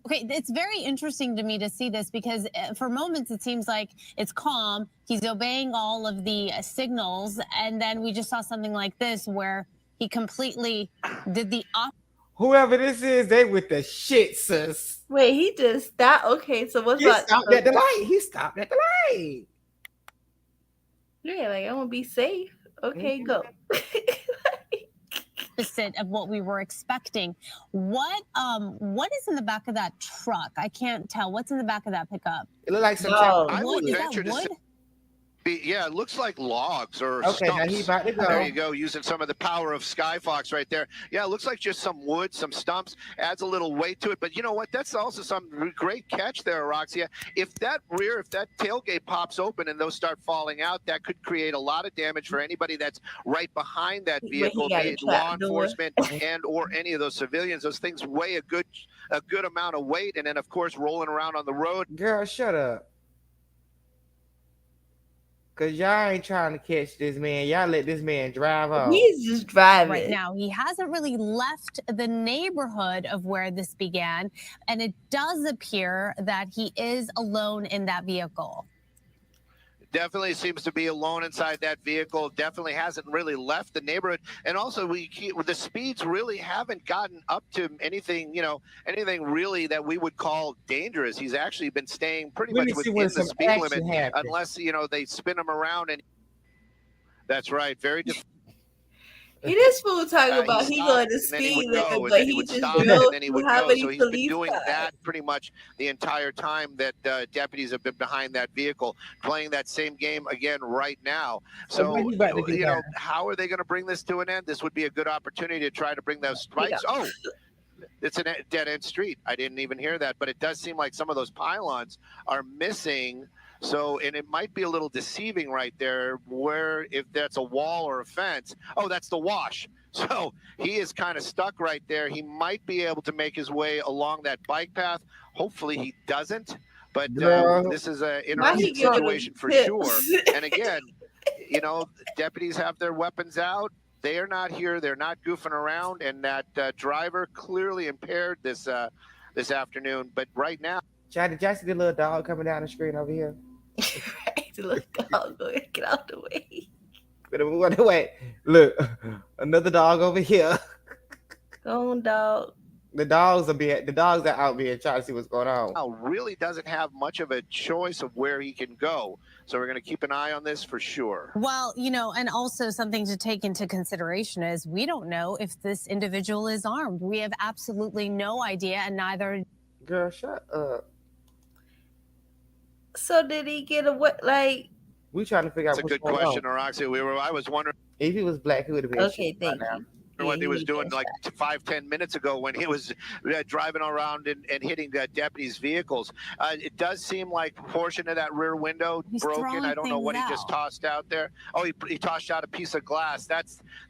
Okay, it's very interesting to me to see this because for moments it seems like it's calm. He's obeying all of the signals, and then we just saw something like this where he completely did the opposite. Whoever this is, they with the shit, sis. Wait, he just stopped. Okay, so what's He about stopped at the light. He stopped at the light. Yeah, like I want to be safe. Okay, go. Opposite of what we were expecting. What is in the back of that truck? I can't tell. What's in the back of that pickup? It looked like some I wood. would Is venture that to wood? say, yeah, it looks like logs or Okay, now stumps. he about to go. There you go, using some of the power of Skyfox right there. Yeah, it looks like just some wood, some stumps, adds a little weight to it. But you know what? That's also some great catch there, Roxia. If that tailgate pops open and those start falling out, that could create a lot of damage for anybody that's right behind that vehicle, be it law enforcement and or any of those civilians. Those things weigh a good amount of weight, and then of course rolling around on the road. Girl, shut up. Cause y'all ain't trying to catch this man. Y'all let this man drive off. He's just driving. Right now, he hasn't really left the neighborhood of where this began, and it does appear that he is alone in that vehicle. Definitely seems to be alone inside that vehicle. Definitely hasn't really left the neighborhood. And also, the speeds really haven't gotten up to anything really that we would call dangerous. He's actually been staying pretty much within the speed limit, unless they spin him around. And that's right, very. He this fool talking about he stopped, going to and then he speed would go, limit, and but then he he would just stop, drove and then he through would how go. many So he's been police doing cars? that pretty much the entire time that deputies have been behind that vehicle, playing that same game again right now. So, what he about to do you now? know, how are they going to bring this to an end? This would be a good opportunity to try to bring those spikes. Oh, it's a dead-end street. I didn't even hear that, but it does seem like some of those pylons are missing. So, and it might be a little deceiving right there, where if that's a wall or a fence. Oh, that's the wash. So he is kind of stuck right there. He might be able to make his way along that bike path. Hopefully he doesn't. But this is an interesting situation for sure. And again, you know, deputies have their weapons out. They are not here. They're not goofing around. And that driver clearly impaired this afternoon. But right now, Did y'all see the little dog coming down the screen over here? The little dog, go ahead, get out the way. Wait, look, another dog over here. Go on, dog. The dogs are out being trying to see what's going on. Really doesn't have much of a choice of where he can go. So we're going to keep an eye on this for sure. Well, you know, and also something to take into consideration is we don't know if this individual is armed. We have absolutely no idea, and neither. Girl, shut up. So did he get a what? Like, we trying to figure out. That's a good question, Roxy. I was wondering if he was black, he would have been. Okay, thank you. What he was doing like 5-10 minutes ago when he was driving around and hitting deputies' vehicles. It does seem like a portion of that rear window broken. I don't know what he just tossed out there. Oh, he tossed out a piece of glass.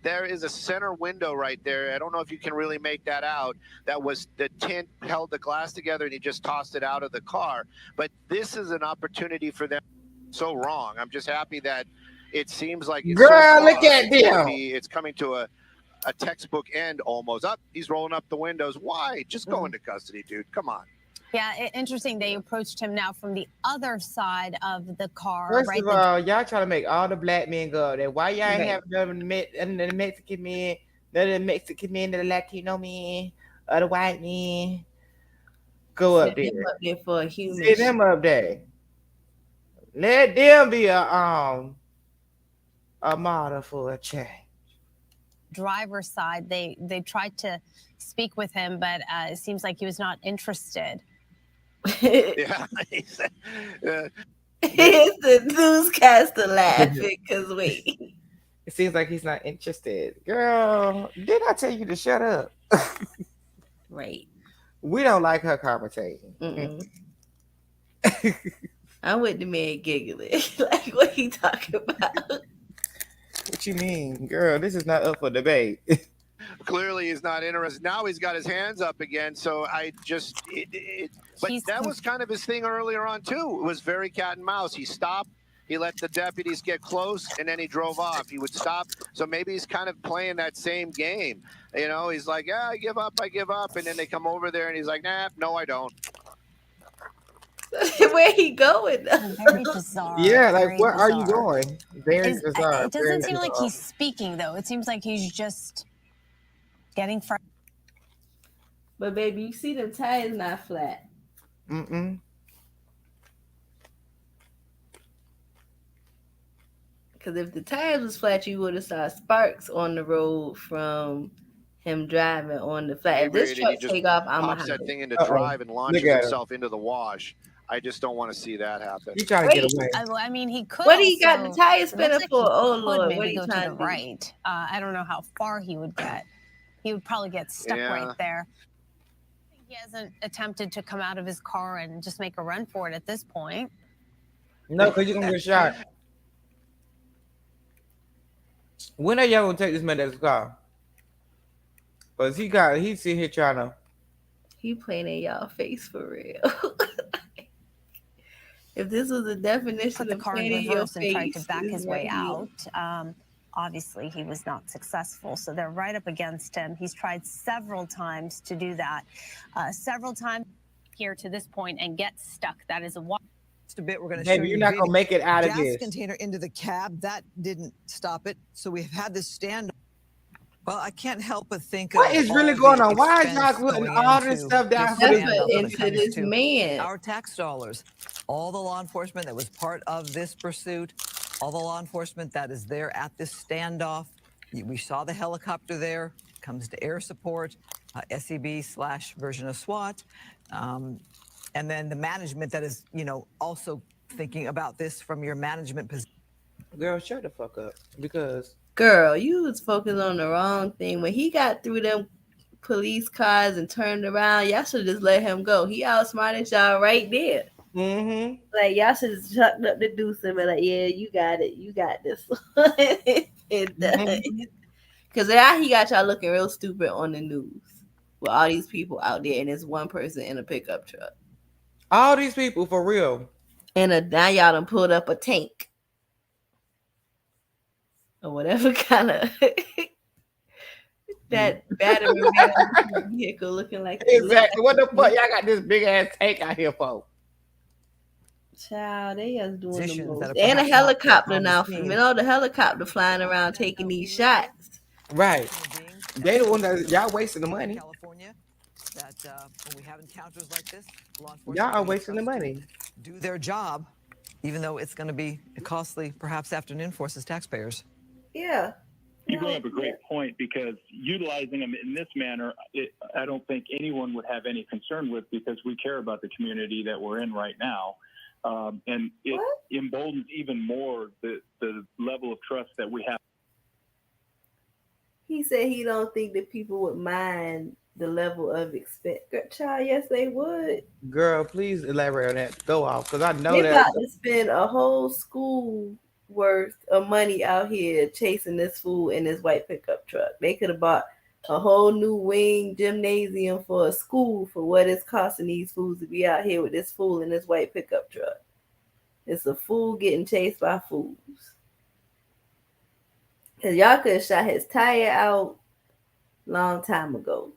There is a center window right there. I don't know if you can really make that out. That was the tint held the glass together, and he just tossed it out of the car. But this is an opportunity for them. So wrong. I'm just happy that it seems like it's girl, look at them. It's coming to a textbook end almost. Up, he's rolling up the windows. Why? Just go into custody, dude. Come on. Yeah, interesting. They approached him now from the other side of the car. First right? of all, y'all trying to make all the black men go there. Why y'all Right. have none of the Mexican men, none of the Mexican men, the Latino men, or the white men? Go up there. Sit him up there for a human. Sit them up there. Let them be a model for a change. Driver's side, they tried to speak with him, but it seems like he was not interested. Yeah. It's the newscaster laughing because wait. It seems like he's not interested. Girl, did I tell you to shut up? Right. We don't like her commentating. I'm with the man giggling. Like, what he talking about? What you mean? Girl, this is not up for debate. Clearly he's not interested. Now he's got his hands up again. So I just, but that was kind of his thing earlier on too. It was very cat and mouse. He stopped, he let the deputies get close, and then he drove off. He would stop. So maybe he's kind of playing that same game. You know, he's like, yeah, I give up. And then they come over there and he's like, nah, no, I don't. Where he going? Very bizarre. Yeah, like very where are you bizarre. going? Very bizarre. It doesn't seem like he's speaking, though. It seems like he's just getting frustrated. But baby, you see the tires not flat. Mm-mm. Because if the tires was flat, you would have saw sparks on the road from him driving on the flat. If this truck take off, I'm pops that thing into drive and launches himself into the wash. I just don't want to see that happen. He trying to get away. I mean, he could. What do you got also- the tires it looks spinning like for? he Oh, could Lord, what maybe are you go to trying the to do? right. I don't know how far he would get. He would probably get stuck right there. I think he hasn't attempted to come out of his car and just make a run for it at this point. No, because you're gonna get shot. When are y'all gonna take this man to his car? Because he's sitting here trying to. He playing in y'all face for real. If this was a definition Put the of car in playing in your reverse and tried face, to back this his is way what he out. Obviously, he was not successful, so they're right up against him. He's tried several times to do that, several times here to this point and get stuck. That is a Just a bit, we're going to Baby, show you're you not the gonna make it out of gas this. container into the cab. That didn't stop it. So we've had this stand. Well, I can't help but think What of is really all going the on? Why is expense y'all putting going all this into stuff down for this this? standoff when it into comes this to man. our tax dollars. All the law enforcement that was part of this pursuit, all the law enforcement that is there at this standoff, We saw the helicopter there, comes to air support, SEB/version of SWAT. And then the management that is, also thinking about this from your management position. Girl, shut the fuck up. Because girl, you was focused on the wrong thing. When he got through them police cars and turned around, y'all should just let him go. He outsmarted y'all right there. Mm-hmm. Like y'all should have chucked up the deuce and be like, yeah, you got it. You got this. Because now he got y'all looking real stupid on the news with all these people out there and there's one person in a pickup truck. All these people, for real. And now y'all done pulled up a tank. Or whatever kind of that battery vehicle looking like exactly. What the fuck y'all got this big ass tank out here for? Child, they are doing the most. And a helicopter now. The helicopter flying around taking these shots. Right. They the one that y'all wasting the money. California, that when we have encounters like this, law enforcement y'all are wasting the money. Do their job, even though it's going to be a costly, perhaps afternoon for us as taxpayers. Yeah. You bring up a great point, because utilizing them in this manner, I don't think anyone would have any concern with, because we care about the community that we're in right now. And it emboldens even more the level of trust that we have. He said he don't think that people would mind the level of expense. Child, yes, they would. Girl, please elaborate on that. Go off, because I know they that. about to spend a whole school worth of money out here chasing this fool in this white pickup truck. They could have bought a whole new wing gymnasium for a school for what it's costing these fools to be out here with this fool in this white pickup truck. It's a fool getting chased by fools. Because y'all could have shot his tire out long time ago.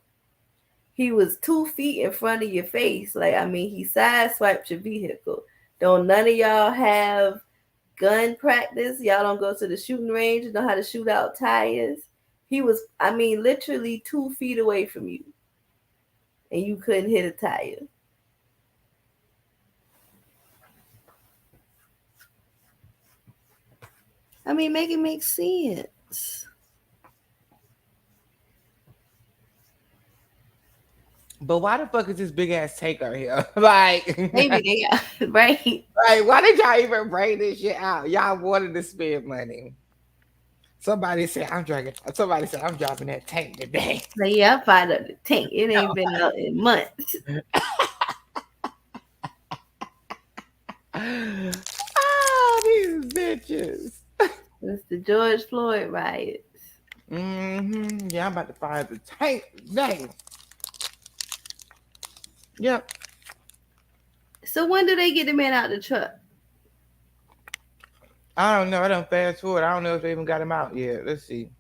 He was 2 feet in front of your face. Like, I mean, he sideswiped your vehicle. Don't none of y'all have gun practice? Y'all don't go to the shooting range and know how to shoot out tires? He was, I mean, literally 2 feet away from you. And you couldn't hit a tire. I mean, make it make sense. But why the fuck is this big ass tank out here? Like, maybe they got right. Like, why did y'all even bring this shit out? Y'all wanted to spend money. Somebody said I'm dropping that tank today. So yeah, I fired up the tank. It ain't been out in months. Oh, these bitches. It's the George Floyd riots. Mm-hmm. Yeah, I'm about to fire the tank today. Yep. So when do they get the man out the truck? I don't know. I don't fast forward. I don't know if they even got him out yet. Let's see.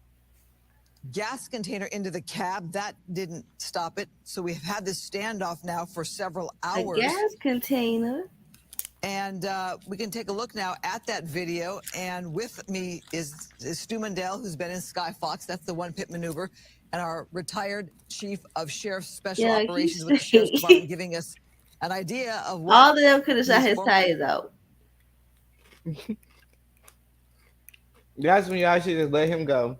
Gas container into the cab. That didn't stop it. So we've had this standoff now for several hours. A gas container. And we can take a look now at that video. And with me is Stu Mundell, who's been in Sky Fox. That's the one-pit maneuver. And our retired chief of Sheriff's Special Operations with the Sheriff's Department, giving us an idea of what... All of them could have shot his tires out. That's when y'all should just let him go.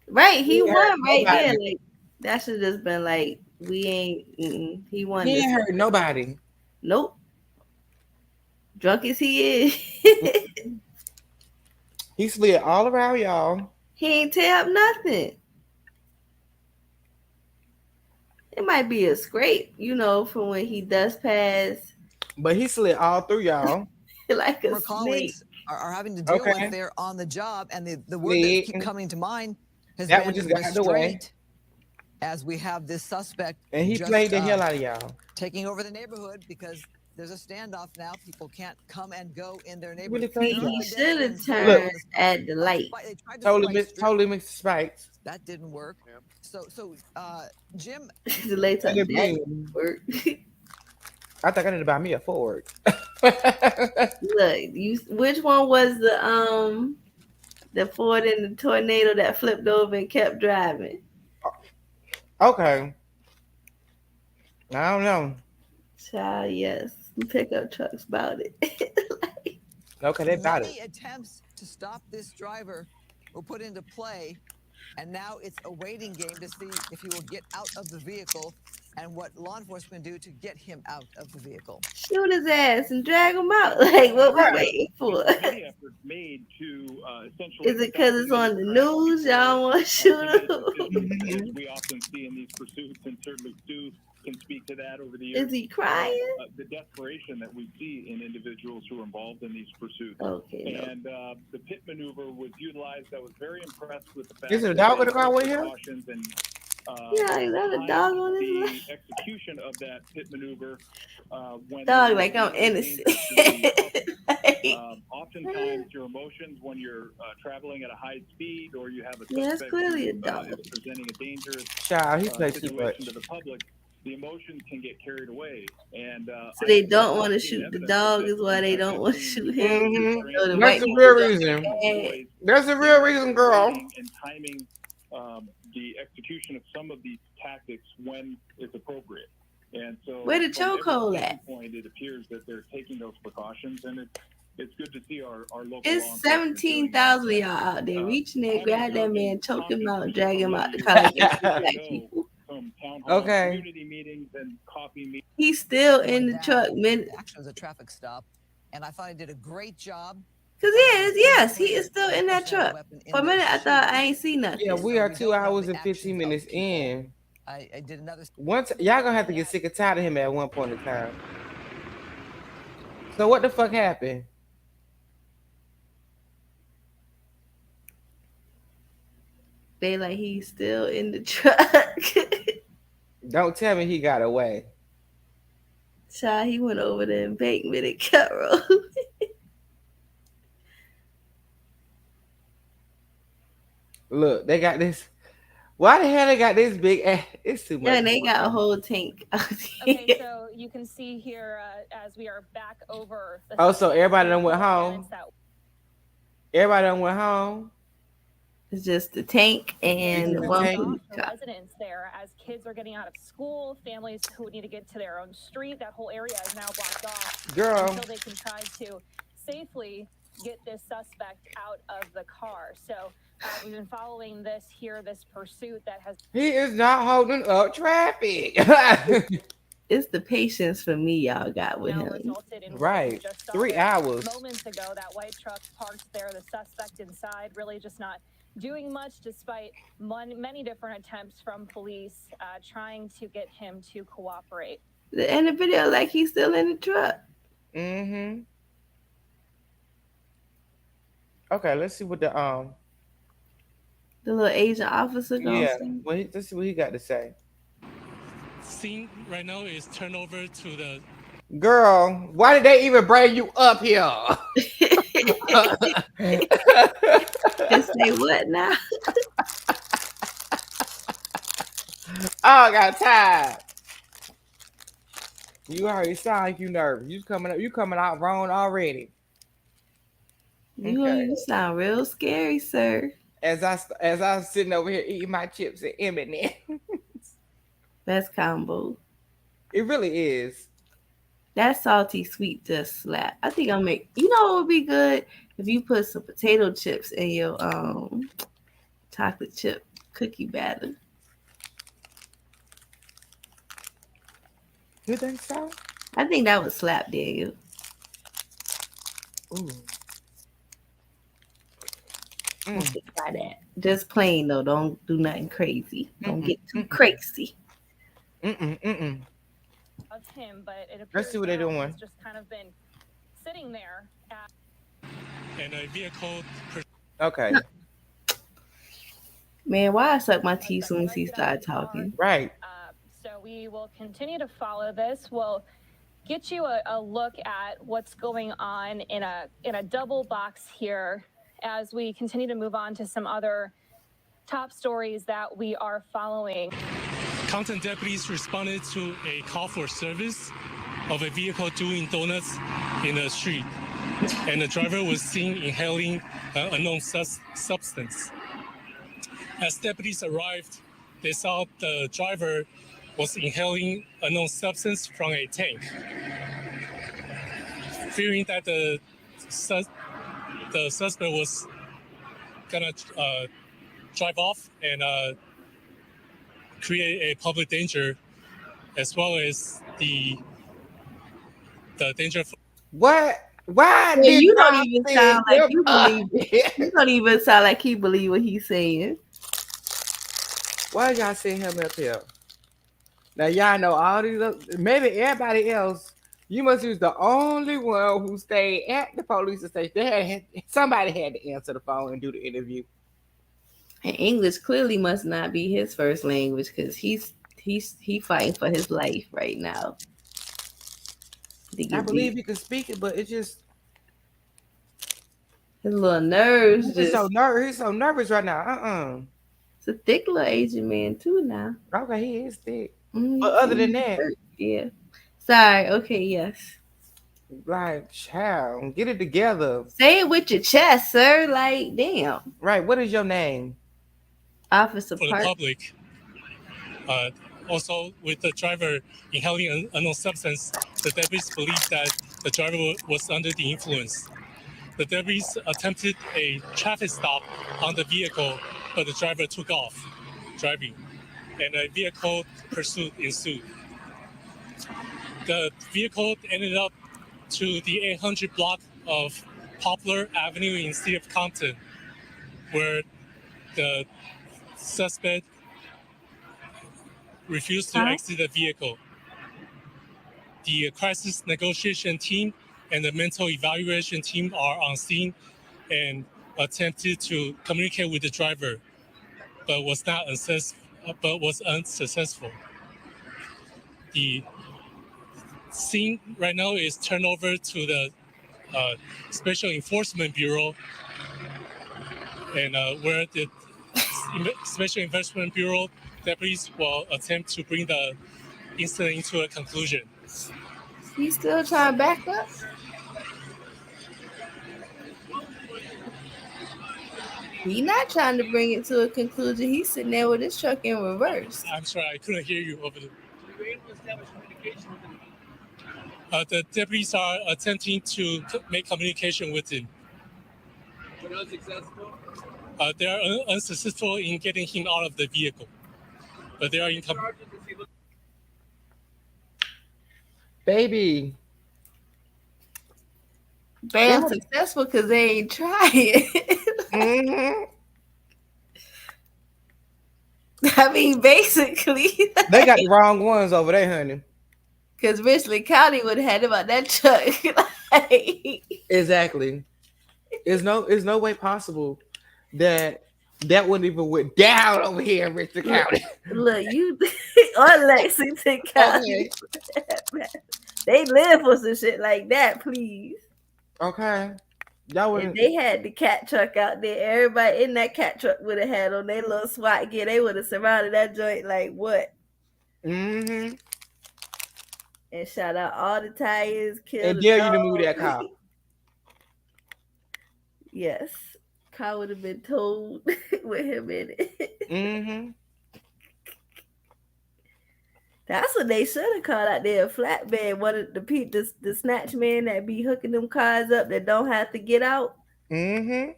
Right, he won right there. Like, that should just been like, we ain't... He won. He ain't hurt nobody. Nope. Drunk as he is. He slid all around y'all. He ain't tear up nothing. It might be a scrape, from when he does pass. But he slid all through y'all. Like a colleagues are having to deal with there on the job. And the word that keeps coming to mind has that been just got the way. As we have this suspect. And he played the hell out of y'all. Taking over the neighborhood because there's a standoff now. People can't come and go in their neighborhood. He should have turned at the light. Totally missed the spikes. That didn't work. Yeah. So Jim. The lights didn't work. I think I need to buy me a Ford. Look, which one was the Ford in the tornado that flipped over and kept driving? Okay. I don't know. Child, yes. Pickup trucks about it. Okay, they about it. Many attempts to stop this driver were put into play And now it's a waiting game to see if he will get out of the vehicle and what law enforcement do to get him out of the vehicle. Shoot his ass and drag him out. Like, what we waiting for? Many efforts made to essentially. Is it because it's on the news? Y'all want to shoot him? As we often see in these pursuits, and certainly Stu can speak to that over the years. Is he crying? The desperation that we see in individuals who are involved in these pursuits. Okay. And the pit maneuver was utilized. I was very impressed with the fact. Is there a dog in the car with him? And, yeah, is that a dog on his leg? The execution of that pit maneuver. When dog, like I'm innocent. Oftentimes, your emotions when you're traveling at a high speed, or you have a Yeah, it's suspect clearly a who dog. is presenting a dangerous Child, he plays too much. situation to the public, the emotions can get carried away, and so they don't want to shoot the dog. Is why they don't want to shoot him. So That's the real reason. That's the real reason, girl. And timing the execution of some of these tactics when it's appropriate. And so, where the chokehold at? Point, it appears that they're taking those precautions, and it's good to see our local. It's 17,000 of y'all out there reaching there, grab that man, choke him out, and drag him out the car. Okay. Community meetings and coffee meetings. He's still in the truck, man. Actually, it was a traffic stop, and I thought I did a great job. Cause yes, he is still in that truck. For a minute, I thought I ain't seen nothing. Yeah, we are 2 hours and 15 minutes in. I did another. Once y'all gonna have to get sick and tired of him at one point in time. So what the fuck happened? They like he's still in the truck. Don't tell me he got away. Child, he went over the embankment at Carroll. Look, they got this. Why the hell they got this big ass? It's too much. Yeah, and they got a whole tank. Okay, so you can see here as we are back over. Oh, so everybody done went home. Everybody done went home. It's just the tank and the one residents there as kids are getting out of school, families who need to get to their own street. That whole area is now blocked off. Girl. Until they can try to safely get this suspect out of the car. So we've been following this pursuit that has. He is not holding up traffic. It's the patience for me y'all got with him. Right. 3 hours. Moments ago, that white truck parked there, the suspect inside, really just not doing much despite many different attempts from police trying to get him to cooperate. In the video, like he's still in the truck. Mm-hmm. Okay, let's see what the little Asian officer gonna say. Well, let's see what he got to say. Scene right now is turned over to the. Girl, why did they even bring you up here? Just say what now? Oh, I got tired. You already sound like you nervous. You coming out wrong already. You sound real scary, sir. As I'm sitting over here eating my chips and M&M's. That's combo. It really is. That salty sweet just slap. I think I'll make. You know what would be good if you put some potato chips in your chocolate chip cookie batter. You think so? I think that would slap, Daniel. Ooh. Try that. Just plain though. Don't do nothing crazy. Don't get too crazy. Of him, but it appears Let's see what they're doing. He's just kind of been sitting there. And a vehicle. Okay. Man, why I suck my teeth as soon as he started talking? Right. So we will continue to follow this. We'll get you a look at what's going on in a double box here as we continue to move on to some other top stories that we are following. Compton deputies responded to a call for service of a vehicle doing donuts in the street, and the driver was seen inhaling an unknown substance. As deputies arrived, they saw the driver was inhaling unknown substance from a tank. Fearing that the suspect was gonna drive off and create a public danger, as well as the danger. What? Why Yeah, did you don't y'all even send sound like him you up believe it. here? You don't even sound like he believe what he's saying. Why y'all send him up here? Now y'all know all these. Maybe everybody else. You must use the only one who stayed at the police station. Somebody had to answer the phone and do the interview. And English clearly must not be his first language because he's fighting for his life right now. I believe he could speak it, but it just his little nerves. He's so nervous right now. It's a thick little Asian man too now. Okay, he is thick. But other than that, yeah. Sorry. Okay. Yes. Like, child, get it together. Say it with your chest, sir. Like, damn. Right. What is your name? Officer For Park. the public. Also, with the driver inhaling an unknown substance, the deputies believe that the driver was under the influence. The deputies attempted a traffic stop on the vehicle, but the driver took off driving, and a vehicle pursuit ensued. The vehicle ended up to the 800 block of Poplar Avenue in the city of Compton, where the suspect refused to exit the vehicle. The crisis negotiation team and the mental evaluation team are on scene and attempted to communicate with the driver, but was unsuccessful. The scene right now is turned over to the Special Enforcement Bureau, and where the Special Enforcement Bureau deputies will attempt to bring the incident into a conclusion. He's still trying to back up? He's not trying to bring it to a conclusion. He's sitting there with his truck in reverse. I'm sorry, I couldn't hear you over the... The deputies are attempting to make communication with him. But unsuccessful? They are unsuccessful in getting him out of the vehicle. But they are in... Baby. They are successful because they ain't trying. I mean, basically. They got the wrong ones over there, honey. Because Richland County would have had about that truck. Exactly. There's no way possible that wouldn't even went down over here in Richland County. Look, you on Lexington County. Okay. They live for some shit like that, please. Okay. If they had the cat truck out there, everybody in that cat truck would have had on their little SWAT gear. They would have surrounded that joint like what? Mm-hmm. And shot out all the tires, killed and dare you to move that car. Yes. Car would have been towed with him in it. Mm-hmm. That's what they should have called out there, a flatbed. One of the snatch man that be hooking them cars up that don't have to get out. Mm-hmm.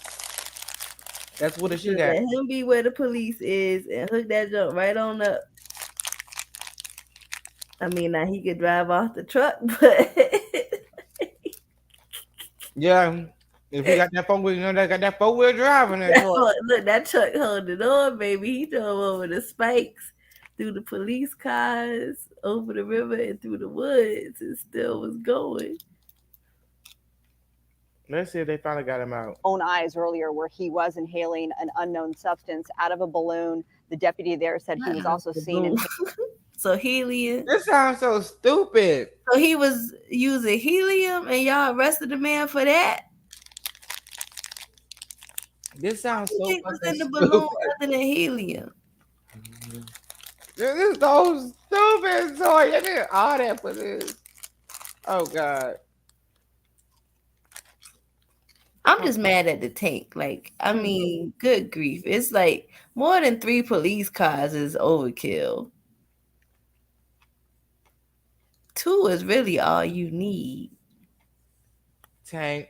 That's what it should have. Let him be where the police is and hook that jump right on up. I mean, now he could drive off the truck, but yeah. If he got that four-wheel, they got that four-wheel drive in there. Look, that truck holding on, baby. He drove over the spikes, through the police cars, over the river, and through the woods, and still was going. Let's see if they finally got him out. Own eyes earlier where he was inhaling an unknown substance out of a balloon. The deputy there said he was also seen. So helium. This sounds so stupid. So he was using helium and y'all arrested the man for that? This sounds so fucking was in the balloon other than helium. This is so stupid. So I did all that for this. Oh God. I'm just mad at the tank. Like, I mean, good grief. It's like more than 3 police cars is overkill. 2 is really all you need. Tank.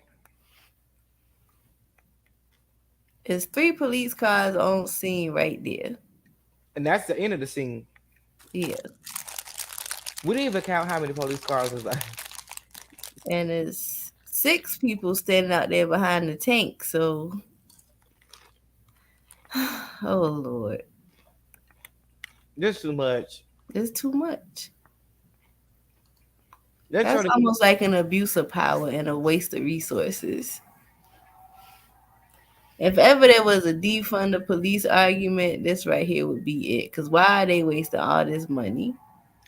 It's 3 police cars on scene right there. And that's the end of the scene. Yeah. We didn't even count how many police cars was there. And there's 6 people standing out there behind the tank. So, oh Lord, Just too much. it's too much. They're That's trying to almost like an abuse of power and a waste of resources. If ever there was a defund the police argument, this right here would be it. Because why are they wasting all this money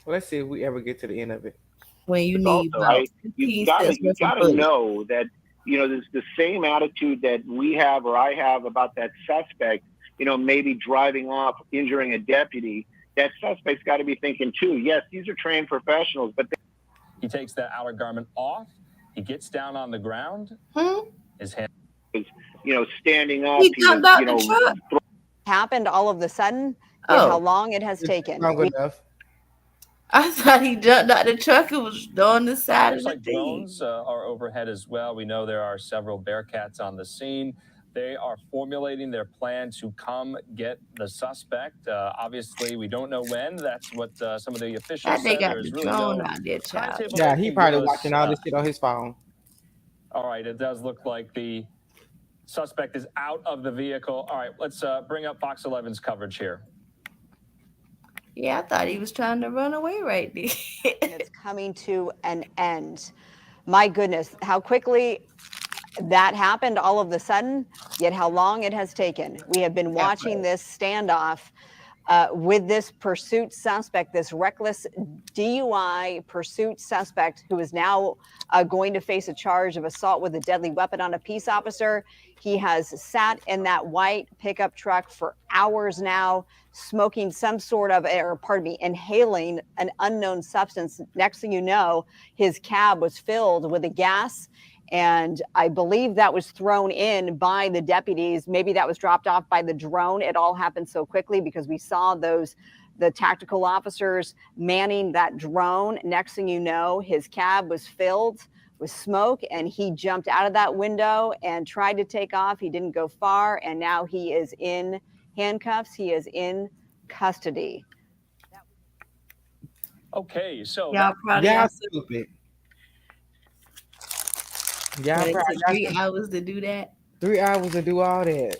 Let's see if we ever get to the end of it. when you It's need also, about 15 cents you worth of gotta bullets? know that, you know, there's the same attitude that we have or I have about that suspect, you know, maybe driving off, injuring a deputy. That suspect's got to be thinking too, yes, these are trained professionals, but He takes that outer garment off. He gets down on the ground. His hand is, you know, standing up. He was, jumped out you know, the truck. Happened all of the sudden, yet how long it has taken. Long enough. I thought he jumped out the truck and was on the side of looks the like thing. drones are overhead as well. We know there are several Bearcats on the scene. They are formulating their plan to come get the suspect. Obviously, we don't know when. That's what some of the officials They said. got There's the really drone no out there, child. timetable Yeah, they he can probably give us, watching all this shit on his phone. All right, it does look like the suspect is out of the vehicle. All right, let's bring up Fox 11's coverage here. Yeah, I thought he was trying to run away right there. It's coming to an end. My goodness, how quickly that happened all of a sudden, yet how long it has taken. We have been watching this standoff with this pursuit suspect, this reckless DUI pursuit suspect who is now going to face a charge of assault with a deadly weapon on a peace officer. He has sat in that white pickup truck for hours now, smoking some sort of, or pardon me, inhaling an unknown substance. Next thing you know, his cab was filled with a gas. And I believe that was thrown in by the deputies. Maybe that was dropped off by the drone. It all happened so quickly because we saw the tactical officers manning that drone. Next thing you know, his cab was filled with smoke and he jumped out of that window and tried to take off. He didn't go far. And now he is in handcuffs. He is in custody. Okay, so Y'all probably Y'all got stupid. Y'all But it probably took got 3 hours to do that. 3 hours to do all that.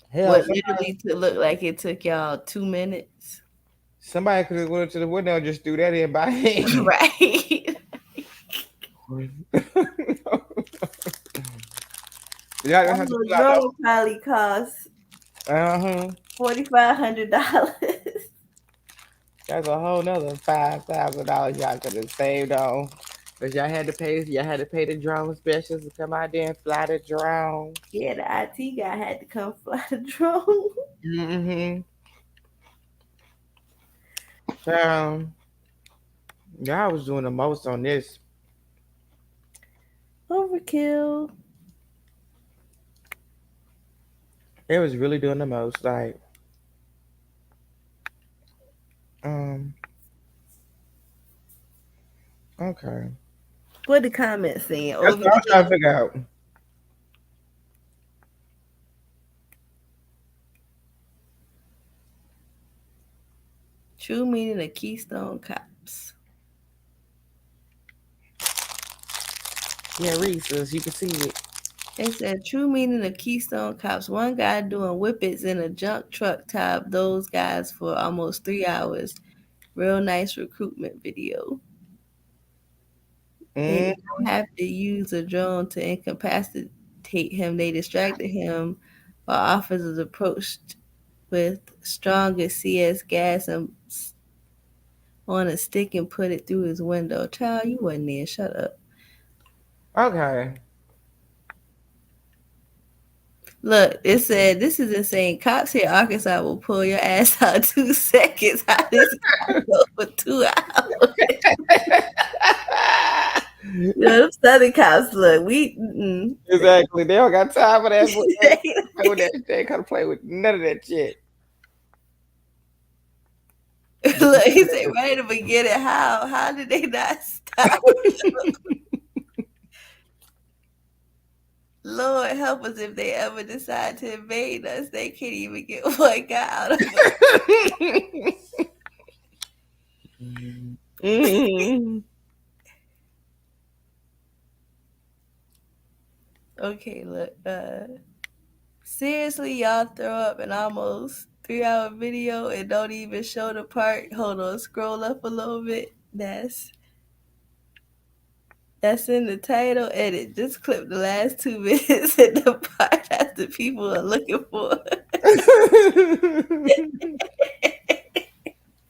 Hell, What literally to look like it took y'all 2 minutes. somebody could have went to the window and just threw that in by hand. Right. Y'all That have to little pull out drone probably cost $4,500. That's a whole nother $5,000 y'all could have saved on. But y'all had to pay the drone specials to come out there and fly the drone. Yeah, the IT guy had to come fly the drone. Mm-hmm. Y'all was doing the most on this. Overkill. It was really doing the most. Like, okay. What the comments saying? That's what I'm trying to figure out. True meaning of Keystone Cops. Yeah, Reese's, you can see it. It said true meaning of Keystone Cops. One guy doing whippets in a junk truck topped those guys for almost 3 hours. Real nice recruitment video. They don't have to use a drone to incapacitate him. They distracted him while officers approached with stronger CS gas and on a stick and put it through his window. Child, you wasn't there. Shut up. Okay. Look, it said, this is insane. Cops here in Arkansas will pull your ass out 2 seconds. How this guy go for 2 hours? Them Southern cops, look, Exactly. They don't got time for that. They can't play with none of that shit. Look, he said right at the beginning, how did they not stop? Lord help us if they ever decide to invade us. They can't even get one guy out of us. Okay, look. Seriously, y'all throw up an almost 3-hour video and don't even show the part. Hold on, scroll up a little bit. That's in the title edit. Just clip the last 2 minutes in the part that the people are looking for.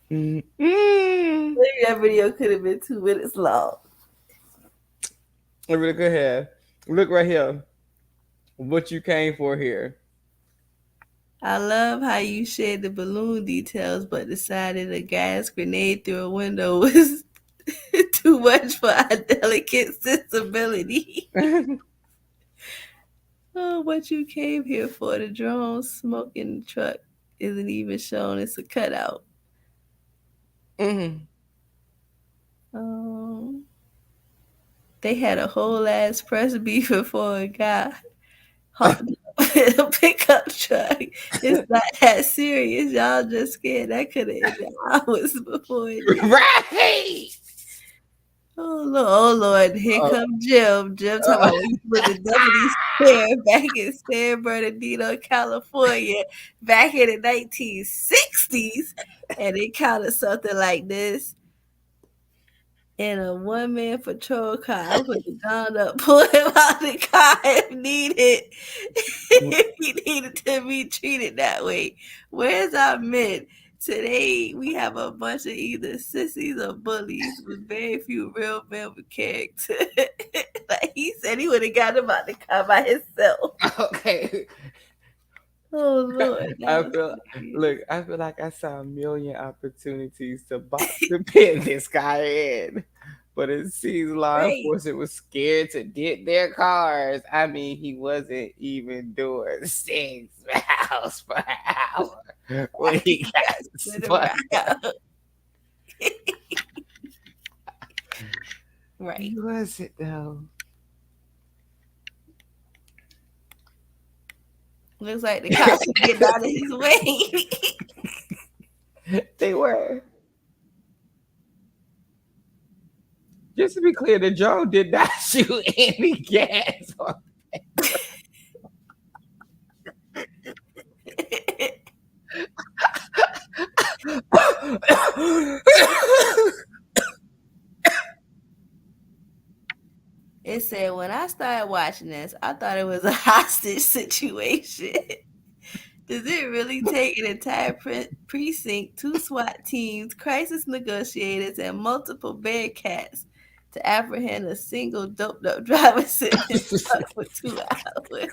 Maybe that video could have been 2 minutes long. Really go ahead. Look right here. What you came for here. I love how you shared the balloon details, but decided a gas grenade through a window was too much for our delicate sensibility. Oh, what you came here for? The drone smoking truck isn't even shown. It's a cutout. They had a whole ass press beefing for a guy hopped up in a pickup truck. It's not that serious. Y'all just scared that could have ended hours before it did. Right. Oh Lord, here comes Jim. Jim talking about when he was a deputy sheriff back in San Bernardino, California, back in the 1960s, and it counted something like this. In a one-man patrol car, I put the gun up, pull him out the car if needed. If he needed to be treated that way. Where's our men? Today, we have a bunch of either sissies or bullies with very few real men with character. Like he said, he would have got him out the car by himself. Okay. Oh Lord! I feel like I saw a million opportunities to pin this guy in, but it seems law enforcement was scared to get their cars. I mean, he wasn't even doing 6 miles per hour when he got spun. Right? He wasn't though. Looks like the cops were getting out of his way. They were. Just to be clear, the drone did not shoot any gas on It said, when I started watching this, I thought it was a hostage situation. Does it really take an entire precinct, 2 SWAT teams, crisis negotiators, and multiple Bearcats to apprehend a single doped-up driver sitting in the truck for 2 hours?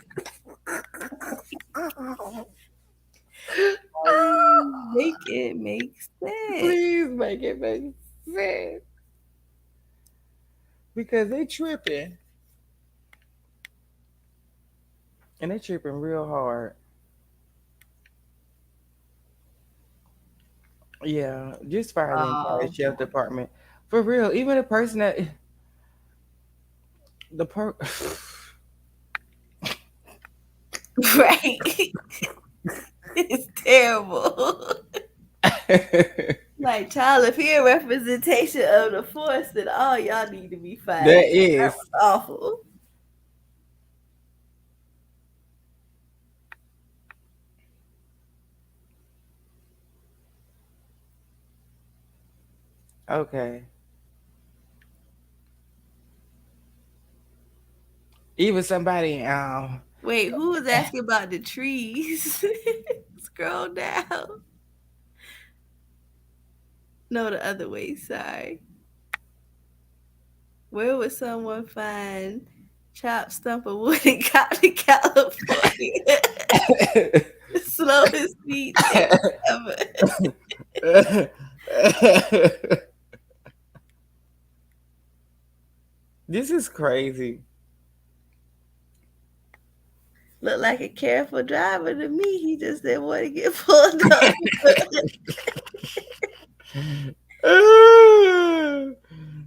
Make it make sense. Please make it make sense. Because they tripping. And they tripping real hard. Yeah, just fire the entire sheriff department. For real, even the person that right. It's terrible. Like, child, if you're a representation of the force, then all y'all need to be fired. That is. That was awful. Okay. Even somebody Wait, who was asking about the trees? Scroll down. No, the other way, sorry. Where would someone find chopped stump of wood in Cali, California? Slowest speed ever. This is crazy. Look like a careful driver to me. He just didn't want to get pulled over.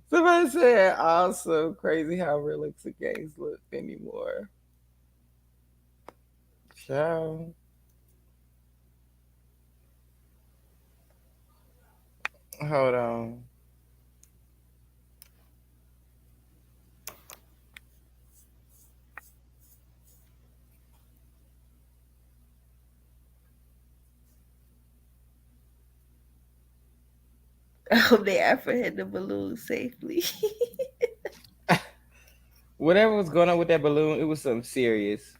Somebody said also crazy how realistic gangs look anymore. Ciao. Hold on. I hope they apprehend the balloon safely. Whatever was going on with that balloon, it was something serious.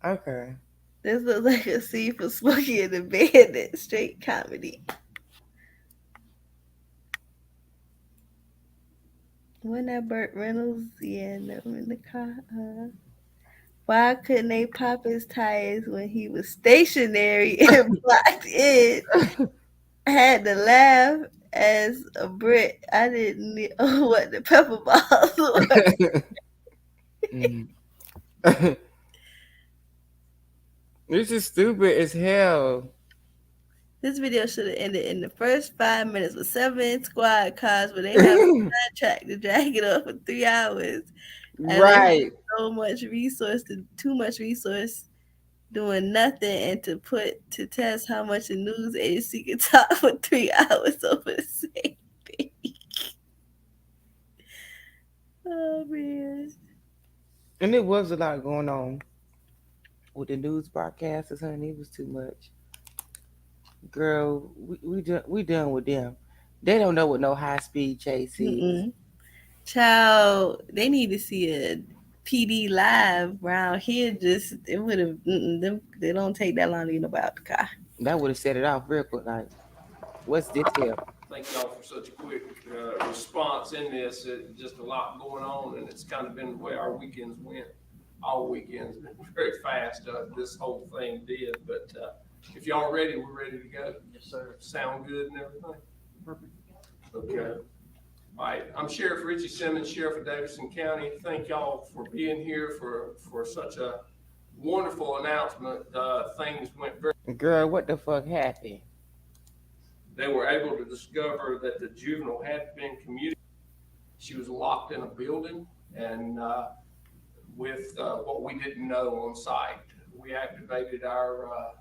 Okay. This looks like a scene from Smokey and the Bandit, straight comedy. Wasn't that Burt Reynolds? Yeah, no, in the car. Why couldn't they pop his tires when he was stationary and blocked in? I had to laugh as a Brit. I didn't know what the pepper balls were. This is stupid as hell. This video should have ended in the first 5 minutes with 7 squad cars where they have a contract to drag it up for 3 hours. And Right. so much resource, too much resource doing nothing, and to put to test how much a news agency can talk for 3 hours over the same thing. Oh man. And it was a lot going on with the news broadcasters, honey. It was too much. Girl, we done with them. They don't know what no high speed chase is. Mm-mm. Child, they need to see a PD live around here. Just it would have. They don't take that long to get about the car. That would have set it off real quick. Like, what's this here? Thank y'all for such a quick response in this. Just a lot going on, and it's kind of been the way our weekends went. All weekends been very fast. This whole thing did, but if y'all are ready, we're ready to go. Yes, sir. Sound good and everything? Perfect. Okay. All right. I'm Sheriff Richie Simmons, Sheriff of Davidson County. Thank y'all for being here for such a wonderful announcement. Things went very. Girl, what the fuck happened? They were able to discover that the juvenile had been communicated. She was locked in a building, and with what we didn't know on site, we activated our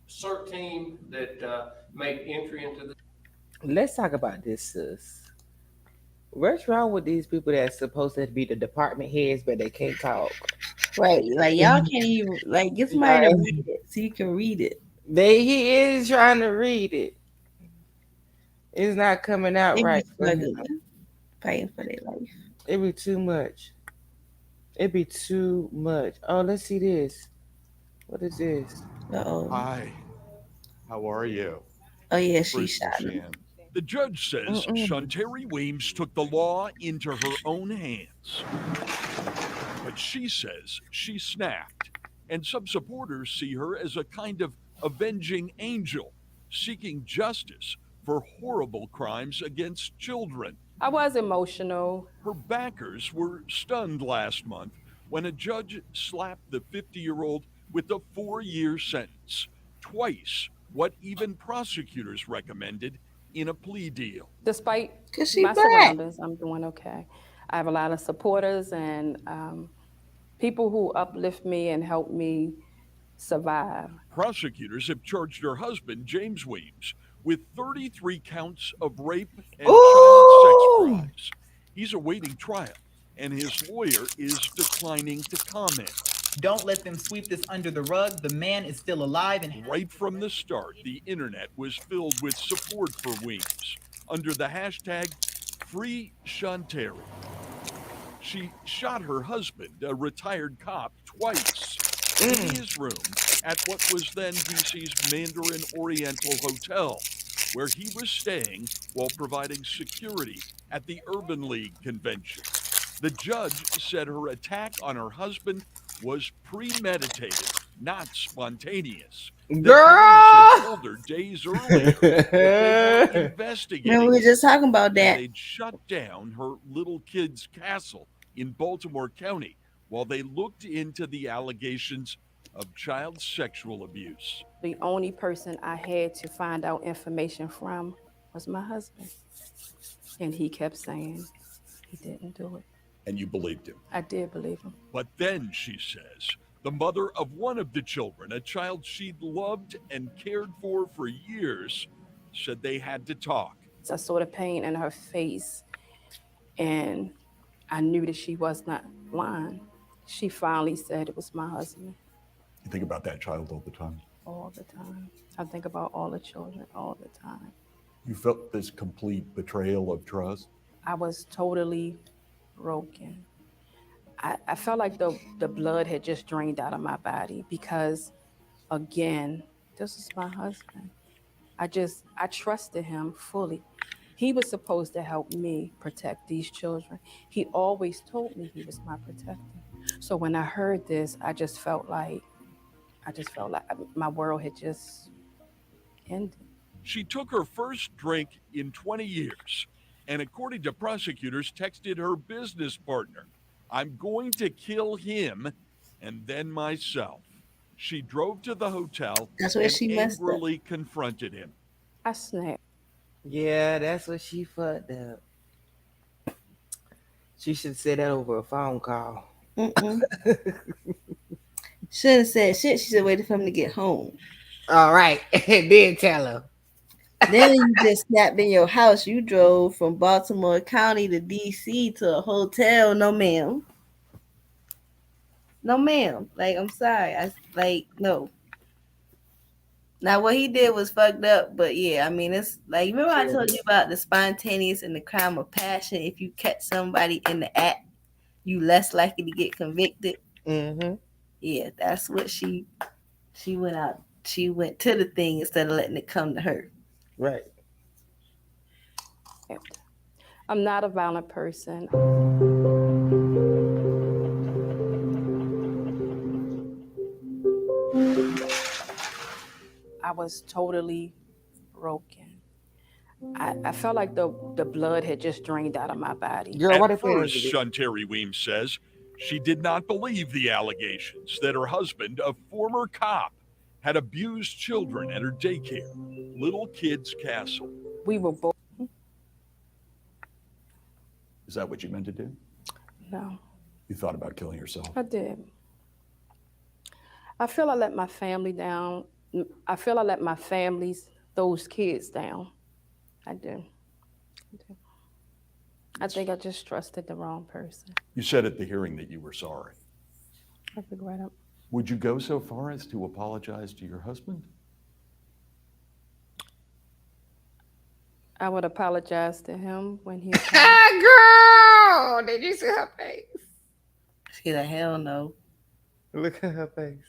CERT team that made entry into the. Let's talk about this, sis. What's wrong with these people that's supposed to be the department heads, but they can't talk? Right, like y'all can't even get somebody to read it so you can read it. He is trying to read it. It's not coming out right. Fighting for their life. It be too much. It be too much. Oh, let's see this. What is this? Hi. How are you? Oh yeah, she shot him. The judge says Shuntari Weems took the law into her own hands. But she says she snapped, and some supporters see her as a kind of avenging angel, seeking justice for horrible crimes against children. I was emotional. Her backers were stunned last month when a judge slapped the 50-year-old with a 4-year sentence, twice what even prosecutors recommended in a plea deal. Despite she my black. surroundings, I'm doing okay. I have a lot of supporters and people who uplift me and help me survive. Prosecutors have charged her husband, James Weems, with 33 counts of rape and child sex crimes. He's awaiting trial, and his lawyer is declining to comment. Don't let them sweep this under the rug. The man is still alive. And right from the start, the internet was filled with support for Weems under the hashtag #FreeShuntari. She shot her husband, a retired cop, twice in his room at what was then DC's Mandarin Oriental Hotel, where he was staying while providing security at the Urban League convention. The judge said her attack on her husband was premeditated, not spontaneous. Girl! The police had told her days earlier that they were investigating. Remember, we were just talking about that. They'd shut down her little kid's castle in Baltimore County while they looked into the allegations of child sexual abuse. The only person I had to find out information from was my husband. And he kept saying he didn't do it. And you believed him? I did believe him. But then, she says, the mother of one of the children, a child she'd loved and cared for years, said they had to talk. I saw the pain in her face, and I knew that she was not lying. She finally said it was my husband. You think about that child all the time? All the time. I think about all the children all the time. You felt this complete betrayal of trust? I was totally broken. I felt like the blood had just drained out of my body because, again, this was my husband. I trusted him fully. He was supposed to help me protect these children. He always told me he was my protector. So when I heard this, I just felt like my world had just ended. She took her first drink in 20 years, and according to prosecutors, texted her business partner, "I'm going to kill him and then myself." She drove to the hotel and angrily confronted him. I snapped. Yeah, that's what she fucked up. She should have said that over a phone call. Shouldn't have said shit. She should have waited for him to get home. All right, and then tell her. Then you just snapped in your house. You drove from Baltimore County to D.C. to a hotel. No, ma'am. No, ma'am. Like, I'm sorry. No. Now, what he did was fucked up, but yeah, I mean, it's like, remember I told you about the spontaneous and the crime of passion? If you catch somebody in the act, you less likely to get convicted. Mm-hmm. Yeah, that's what she went out. She went to the thing instead of letting it come to her. Right. I'm not a violent person. I was totally broken. I felt like the blood had just drained out of my body. At first, Shunteri Weems says she did not believe the allegations that her husband, a former cop, had abused children at her daycare, Little Kids Castle. We were both. Is that what you meant to do? No. You thought about killing yourself? I did. I feel I let my family down. I feel I let my families, those kids down. I do. I think I just trusted the wrong person. You said at the hearing that you were sorry. I regret it. Would you go so far as to apologize to your husband? I would apologize to him when he. Girl, did you see her face? She like, hell no. Look at her face.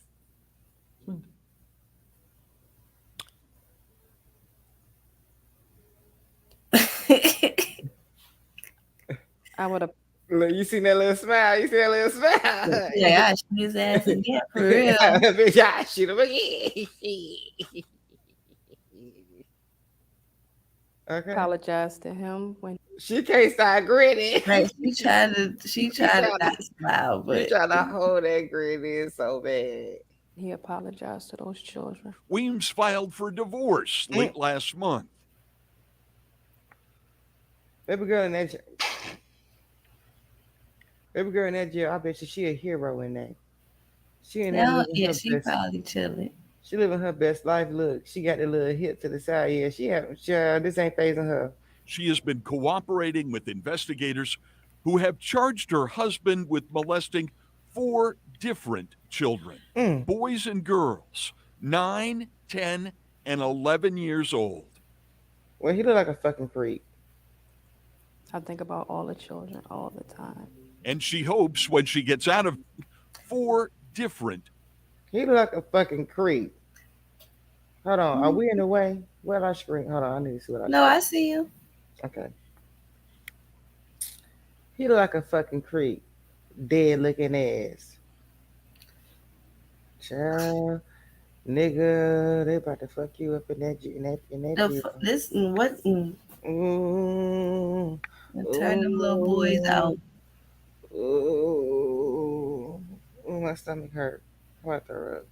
I would have. Look, you seen that little smile? You see that little smile? Yeah, I shoot his ass again for real. Yeah, shoot him again. Okay. Apologize to him when she can't start grinning. Like she tried to not smile, but she tried to hold that grin in so bad. He apologized to those children. Weems filed for divorce late last month. Baby girl in that jail, I bet you she a hero in that. She in that. Yeah, she probably chilling. She living her best life. Look, she got the little hip to the side. Yeah, this ain't phasing her. She has been cooperating with investigators who have charged her husband with molesting 4 different children, boys and girls, 9, 10, and 11 years old. Well, he look like a fucking creep. I think about all the children all the time. And she hopes when she gets out of 4 different. He look like a fucking creep. Hold on, are we in the way? Where did I screen? Hold on, I need to see what I No, I see you. Okay. He look like a fucking creep. Dead looking ass. Child, nigga, they about to fuck you up in that Listen, what? Turn them little boys out. Ooh, my stomach hurt. What the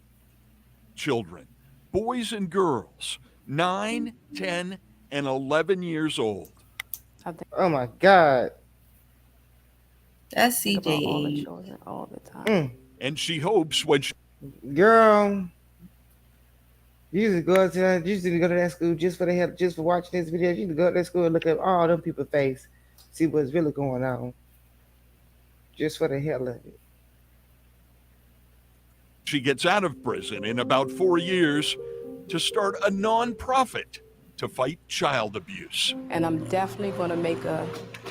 Children, boys and girls, 9, 10, and 11 years old. Oh my God. That's Think about all the CJ. children all the time. And she hopes when she Girl, you just go to that school just for the hell, just for watching this video. You need to go to that school and look at all them people's face, see what's really going on, just for the hell of it. she gets out of prison in about 4 years to start a non-profit to fight child abuse. And I'm definitely going to make a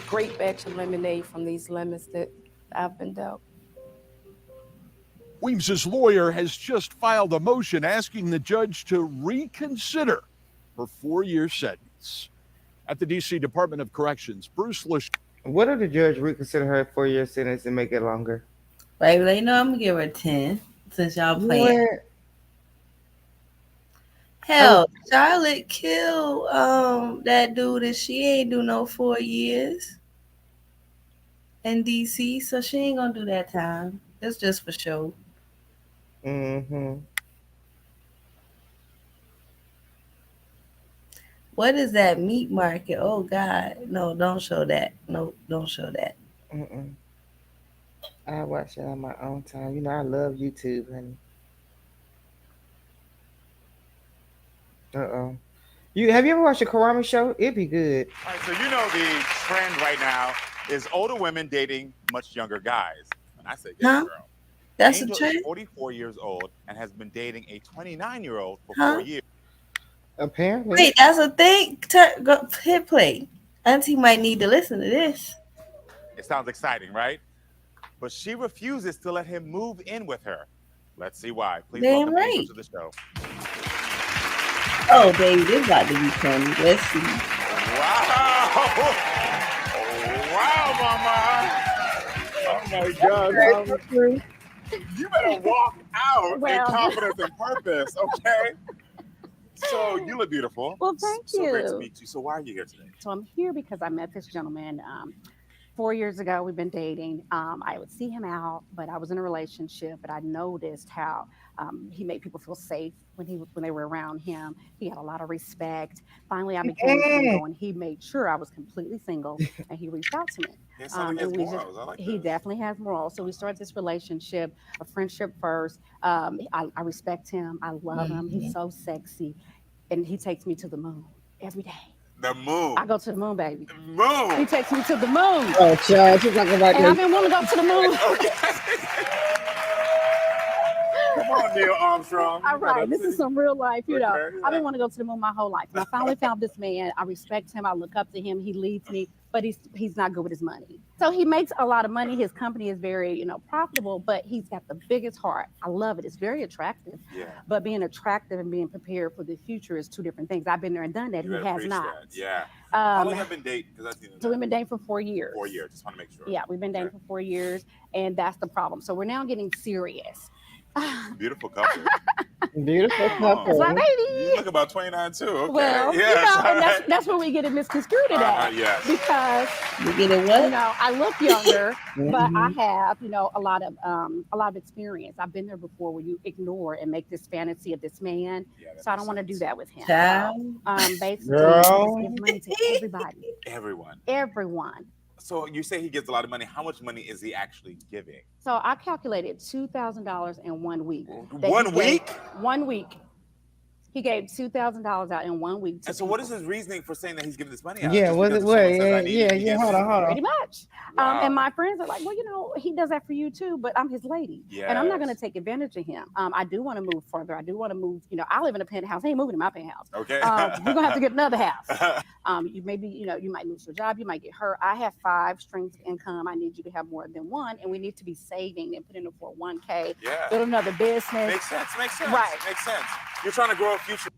great batch of lemonade from these lemons that I've been dealt. Weems's lawyer has just filed a motion asking the judge to reconsider her 4-year sentence. At the D.C. Department of Corrections, Bruce Lish. What if the judge reconsider her 4-year sentence and make it longer? Baby, they know I'm gonna give her 10 since y'all playing. What? Hell, Charlotte killed that dude and she ain't do no 4 years in DC, so she ain't gonna do that time. It's just for show. Mm-hmm. What is that meat market? Oh God, no! Don't show that. No, don't show that. Mm-mm. I watch it on my own time. You know I love YouTube, honey. Uh-oh. Have you ever watched a Karama show? It'd be good. All right, so you know the trend right now is older women dating much younger guys. And I say, girl. That's Angel a trend. is 44 years old and has been dating a 29-year-old for Huh? 4 years. Apparently. Wait, that's a thing. Go hit play. Auntie might need to listen to this. It sounds exciting, right? But she refuses to let him move in with her. Let's see why. Please Damn welcome right. Angel to the show. Oh, baby, this about to be funny. Let's see. Wow! Wow, mama! Oh my God! You better walk out in confidence and purpose, okay? So you look beautiful. Well, thank So great to you. meet you. So why are you here today? So I'm here because I met this gentleman 4 years ago. We've been dating. I would see him out, but I was in a relationship. But I noticed how he made people feel safe when they were around him. He had a lot of respect. Finally, I became single, and he made sure I was completely single. And he reached out to me. It sounds like and he has morals. I like he this. definitely has morals. So we started this relationship, a friendship first. I respect him. I love him. He's so sexy, and he takes me to the moon every day. The moon. I go to the moon, baby. Moon. He takes me to the moon. Oh, child, she's talking about And I've been wanting to go to the moon. Come on, Neil Armstrong. All right, this is some real life, you know. Okay, I've been wanting to go to the moon my whole life. And I finally found this man. I respect him. I look up to him. He leads me, but he's not good with his money. So he makes a lot of money. His company is very, profitable, but he's got the biggest heart. I love it. It's very attractive. Yeah. But being attractive and being prepared for the future is two different things. I've been there and done that. You He better has preach not. that. Yeah. How long have you been dating? Because I've seen So we've been dating for 4 years. 4 years. Just want to make sure. Yeah, we've been dating for 4 years, and that's the problem. So we're now getting serious. Beautiful couple. Beautiful couple. That's my baby. You look about 29 too. Okay. Well, yes. and that's where we get it misconstrued at. Yes. Because you get it what? I look younger, but I have, a lot of experience. I've been there before where you ignore and make this fantasy of this man. So I don't want to do that with him. Child. Basically, Girl. give money to everybody. Everyone. So you say he gives a lot of money. How much money is he actually giving? So I calculated $2,000 in 1 week. 1 week? 1 week. He gave $2,000 out in 1 week. And so what is his reasoning for saying that he's giving this money out? Yeah, Just was because it if someone what? says, "I need it," he Yeah. gives Hold it? on. Pretty much. Wow. And my friends are like, well, he does that for you too, but I'm his lady. And I'm not going to take advantage of him. I do want to move further. I do want to move, I live in a penthouse. He ain't moving in my penthouse. Okay. We're going to have to get another house. You might lose your job. You might get hurt. I have 5 streams of income. I need you to have more than one. And we need to be saving and putting in for 1K. Yeah. Build another business. Makes sense. Right. Makes sense. You're trying to grow a future.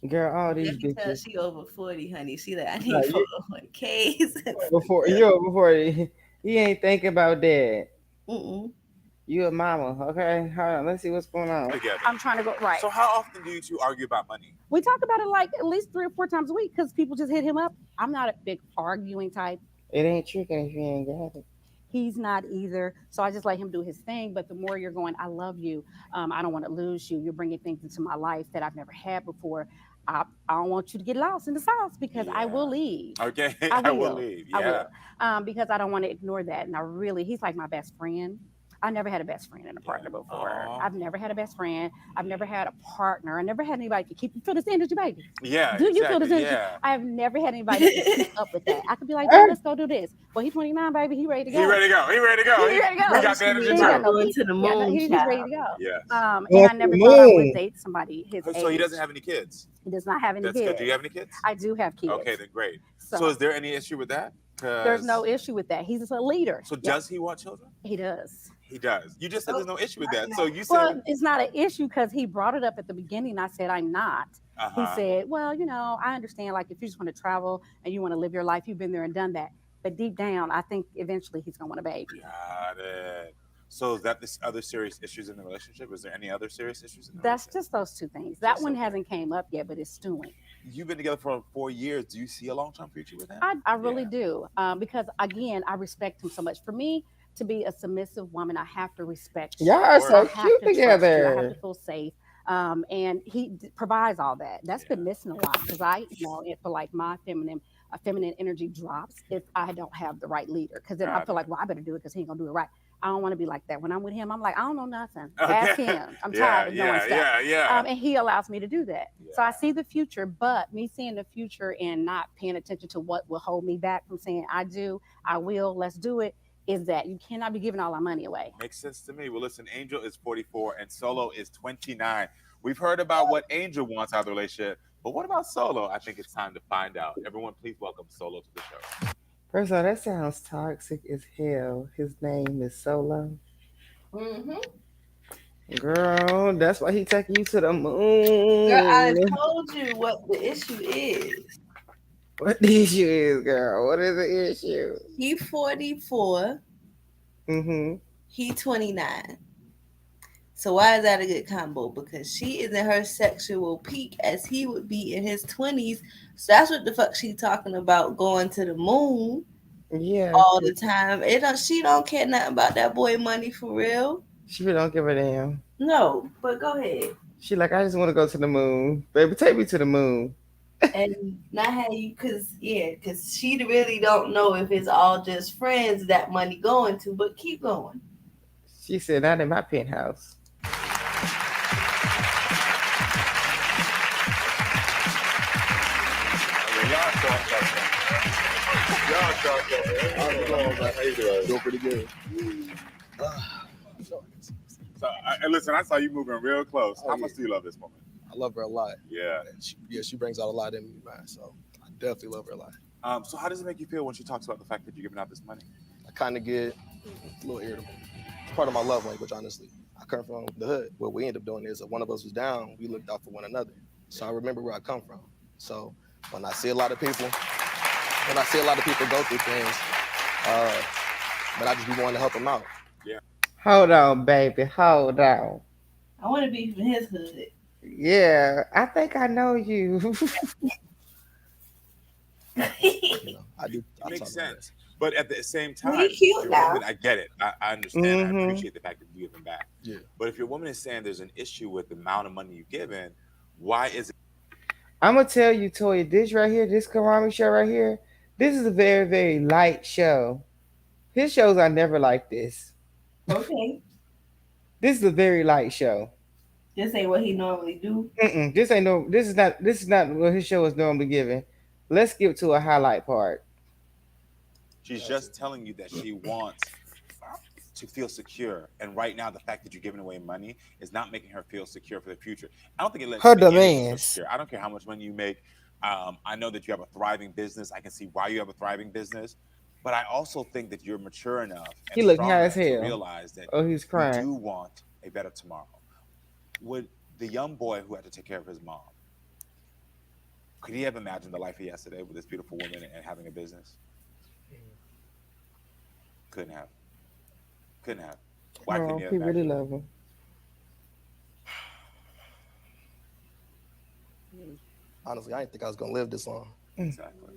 Girl, all these You can tell bitches. she over 40, honey. She like, I need No, you- 401ks. Before he ain't thinking about that. Mm-mm. You a mama, okay? Hold on, let's see what's going on. Together. I'm trying to go right. So how often do you two argue about money? We talk about it like at least 3 or 4 times a week because people just hit him up. I'm not a big arguing type. It ain't tricking if you ain't got it. He's not either. So I just let him do his thing. But the more you're going, I love you. I don't want to lose you. You're bringing things into my life that I've never had before. I don't want you to get lost in the sauce because I will leave. Okay, I will will. leave. I Yeah. will. Because I don't want to ignore that. And he's like my best friend. I never had a best friend and a partner before. I've never had a best friend. I've never had a partner. I never had anybody to keep you feel this energy, baby. Yeah, Do you feel this exactly. energy? Yeah. I have never had anybody that can keep up with that. I could be like, baby, let's go do this. Well, he's 29, baby. He ready to go. He ready to go. He ready to go. He ready to go. We got the energy He got too. no Going heat. to the Yeah, moon, he's ready to go. Yes. And Going I to never the thought I would moon. date somebody his age. So he doesn't have any kids. He does not have any That's kids. good. Do you have any kids? I do have kids. Okay, then great. So So- is there any issue with that? There's no issue with that. He's a leader. So does he want children? He does. He does. You just said there's no issue with that. So you said. Well, it's not an issue because he brought it up at the beginning. I said, I'm not. He said, well, I understand, like, if you just want to travel and you want to live your life, you've been there and done that. But deep down, I think eventually he's going to want a baby. Got it. So is that this other serious issues in the relationship? Is there any other serious issues in the That's just those two things. That one hasn't came up yet, but it's stewing. You've been together for 4 years. Do you see a long-term future with him? I really do. Because, again, I respect him so much. For me to be a submissive woman, I have to respect you. Y'all are so I have cute to trust you. I have together. to feel safe. And he provides all that. That's been missing a lot because I feel like my feminine energy drops if I don't have the right leader. Because then I feel like, well, I better do it because he ain't gonna do it right. I don't want to be like that. When I'm with him, I'm like, I don't know nothing. Ask him. I'm tired of knowing stuff. And he allows me to do that. So I see the future, but me seeing the future and not paying attention to what will hold me back from saying I do, I will, let's do it, is that you cannot be giving all our money away. Makes sense to me. Well, listen, Angel is 44 and Solo is 29. We've heard about what Angel wants out of the relationship, but what about Solo? I think it's time to find out. Everyone, please welcome Solo to the show. First of all, that sounds toxic as hell. His name is Solo. Girl, that's why he taking you to the moon. Girl, I told you what the issue is. What the issue is, girl? What is the issue? He 44. Mm-hmm. He 29. So why is that a good combo? Because she is in her sexual peak as he would be in his 20s. So that's what the fuck she talking about, going to the moon. Yeah. All the time. She don't care nothing about that boy money for real. She really don't give a damn. No, but go ahead. She like, I just want to go to the moon. Baby, take me to the moon. And not how you, because she really don't know if it's all just friends that money going to, but keep going. She said, not in my penthouse. Doing pretty good. So, listen, I saw you moving real close. How much do you love this woman? I love her a lot. Yeah. She brings out a lot in me, man. So I definitely love her a lot. So how does it make you feel when she talks about the fact that you're giving out this money? I kind of get a little irritable. It's part of my love language, honestly. I come from the hood. What we end up doing is if one of us was down, we looked out for one another. So I remember where I come from. So when I see a lot of people go through things, but I just be wanting to help them out. Yeah. Hold on, baby. Hold on. I want to be from his hood. Yeah, I think I know you. I do. It makes sense. But at the same time, He cute your now. woman, I get it. I understand. I Mhm. appreciate the fact that you give him back. Yeah. But if your woman is saying there's an issue with the amount of money you've given, why is it? I'm gonna tell you, Toya, this right here, this Karami show right here, this is a very, very light show. His shows are never like this. Okay. This is a very light show. This ain't what he normally do. This is not what his show is normally giving. Let's skip to a highlight part. She's just telling you that she wants to feel secure. And right now, the fact that you're giving away money is not making her feel secure for the future. I don't think it lets Her you make anyone feel demands. secure. I don't care how much money you make. I know that you have a thriving business. I can see why you have a thriving business. But I also think that you're mature enough and He looked strong high as enough to hell. realize that Oh, he's you crying. do want a better tomorrow. Would the young boy who had to take care of his mom, could he have imagined the life he has today with this beautiful woman and having a business? Couldn't have. Couldn't have. Why couldn't Oh, you have he really imagined? love him. Honestly, I didn't think I was gonna live this long. Exactly.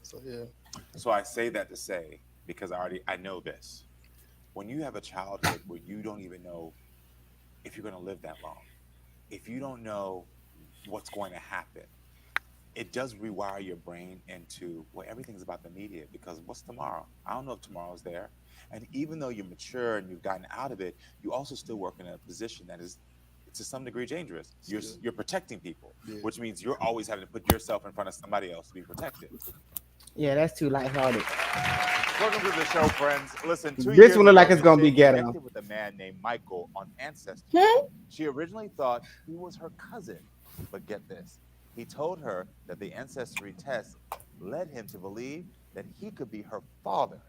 So yeah. So I say that to say, because I know this. When you have a childhood where you don't even know if you're going to live that long, if you don't know what's going to happen, it does rewire your brain into, well, everything's about the immediate, because what's tomorrow? I don't know if tomorrow's there. And even though you're mature and you've gotten out of it, you also still work in a position that is, to some degree, dangerous. You're protecting people, which means you're always having to put yourself in front of somebody else to be protected. Yeah, that's too lighthearted. Welcome to the show, friends. Listen, This one look like it's gonna be ghetto. Connected with a man named Michael on Ancestry. She originally thought he was her cousin, but get this. He told her that the Ancestry test led him to believe that he could be her father.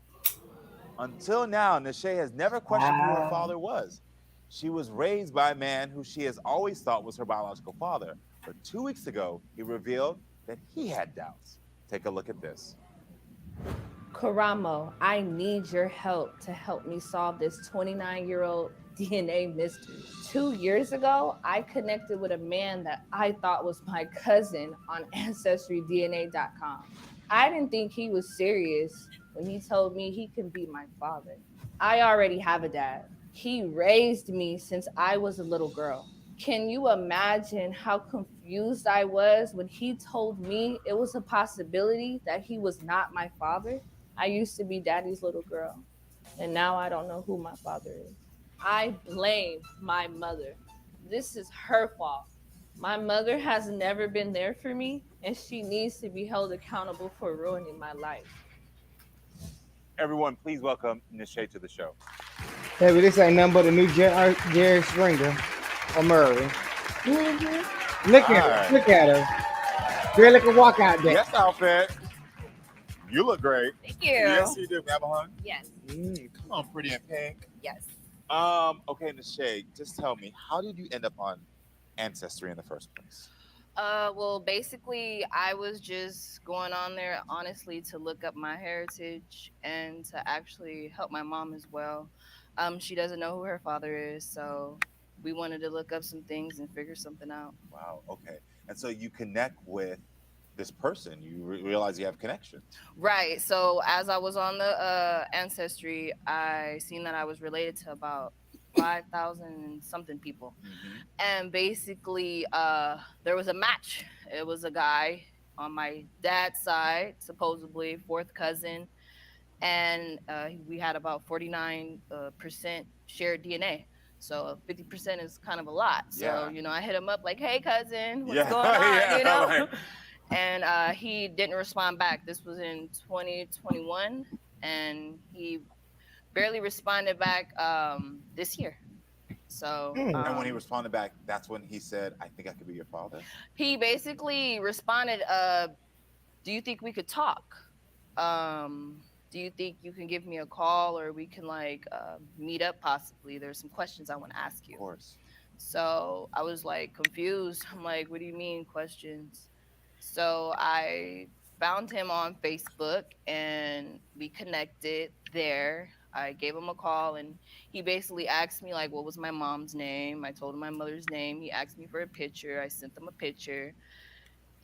Until now, Nisha has never questioned who her father was. She was raised by a man who she has always thought was her biological father. But 2 weeks ago, he revealed that he had doubts. Take a look at this. Karamo, I need your help to help me solve this 29-year-old DNA mystery. 2 years ago, I connected with a man that I thought was my cousin on AncestryDNA.com. I didn't think he was serious when he told me he could be my father. I already have a dad. He raised me since I was a little girl. Can you imagine how confused I was when he told me it was a possibility that he was not my father? I used to be daddy's little girl, and now I don't know who my father is. I blame my mother. This is her fault. My mother has never been there for me, and she needs to be held accountable for ruining my life. Everyone, please welcome Nisha to the show. Baby, this ain't nothing but a new Jerry Springer or Murray. Look at her. Look at her. Barely can walk out there. Yes, outfit. You look great. Thank you. Yes, you do. Have a hug? Yes. Come on, pretty and pink. Yes. Okay, Nisha, just tell me, how did you end up on Ancestry in the first place? Well, basically, I was just going on there, honestly, to look up my heritage and to actually help my mom as well. She doesn't know who her father is, so we wanted to look up some things and figure something out. Wow, okay. And so you connect with this person. You realize you have connections. Right. So as I was on the Ancestry, I seen that I was related to about 5,000 and something people. And basically, there was a match. It was a guy on my dad's side, supposedly fourth cousin, and we had about 49% shared DNA. So 50% is kind of a lot. So, I hit him up like, hey, cousin, what's going on, And he didn't respond back. This was in 2021, and he barely responded back this year. So and when he responded back, that's when he said, I think I could be your father. He basically responded, do you think we could talk? Do you think you can give me a call, or we can meet up possibly? There's some questions I want to ask you. Of course. So I was confused. I'm like, what do you mean questions? So I found him on Facebook and we connected there. I gave him a call and he basically asked me what was my mom's name. I told him my mother's name. He asked me for a picture. I sent him a picture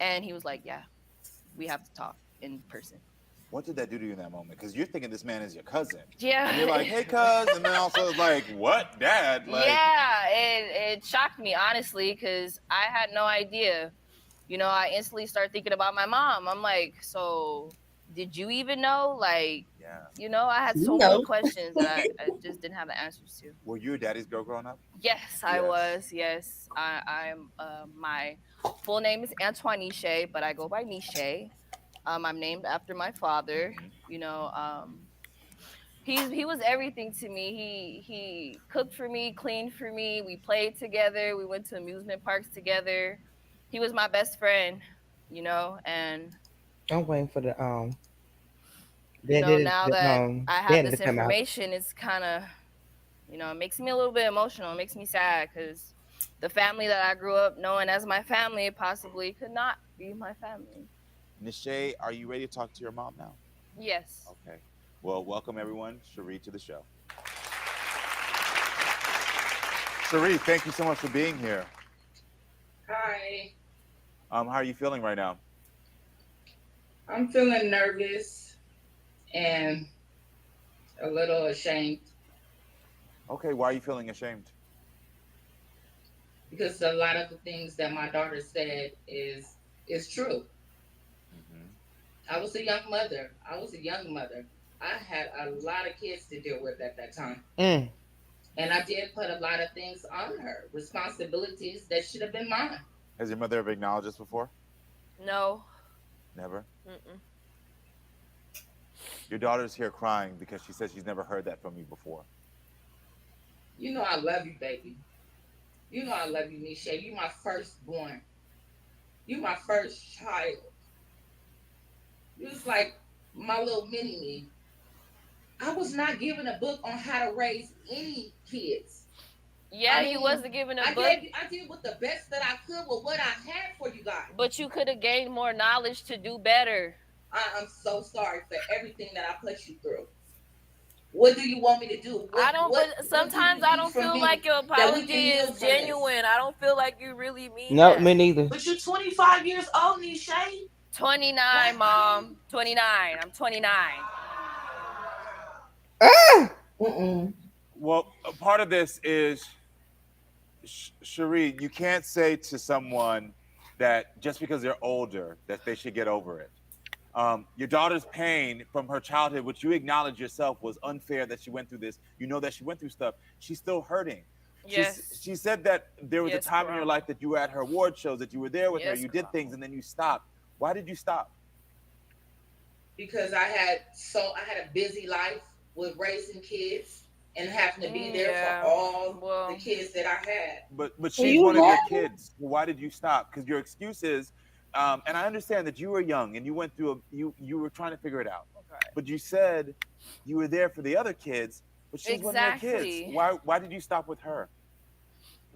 and he was like, yeah, we have to talk in person. What did that do to you in that moment? Because you're thinking this man is your cousin. Yeah. And you're like, hey, cuz. And then also like, what, dad? Yeah, it shocked me, honestly, because I had no idea. I instantly started thinking about my mom. I'm like, so did you even know? I had so many questions that I just didn't have the answers to. Were you a daddy's girl growing up? Yes, I was. Yes, I'm. My full name is Antoine Niche, but I go by Niche. I'm named after my father. He was everything to me. He cooked for me, cleaned for me. We played together. We went to amusement parks together. He was my best friend, and I'm waiting for the now that I have this information, it's kind of, it makes me a little bit emotional. It makes me sad because the family that I grew up knowing as my family possibly could not be my family. Nisha, are you ready to talk to your mom now? Yes. Okay. Well, welcome everyone, Cherie, to the show. Cherie, thank you so much for being here. Hi. How are you feeling right now? I'm feeling nervous and a little ashamed. Okay, why are you feeling ashamed? because a lot of the things that my daughter said is true. I was a young mother. I had a lot of kids to deal with at that time. And I did put a lot of things on her, responsibilities that should have been mine. Has your mother ever acknowledged this before? No. Never? Mm-mm. Your daughter's here crying because she says she's never heard that from you before. You know I love you, baby. You know I love you, Nisha. You my firstborn. You my first child. You was like my little mini me. I was not given a book on how to raise any kids. Yeah, you wasn't given a book. I did with the best that I could with what I had for you guys. But you could have gained more knowledge to do better. I'm so sorry for everything that I put you through. What do you want me to do? Sometimes I don't feel like your apology is genuine. I don't feel like you really mean No, that. me neither. But you're 25 years old, Nisha. 29, Mom. 29. I'm 29. Well, a part of this is, Cherie, you can't say to someone that just because they're older that they should get over it. Your daughter's pain from her childhood, which you acknowledge yourself was unfair that she went through this. You know that she went through stuff. She's still hurting. Yes. She said that there was a time in your life that you were at her award shows, that you were there with her, you did things, and then you stopped. Why did you stop? Because I had a busy life with raising kids and having to be there for all the kids that I had. But she's one of your kids. Why did you stop? Because your excuse is, and I understand that you were young and you went through you were trying to figure it out. Okay. But you said you were there for the other kids, but she's one of your kids. Why did you stop with her?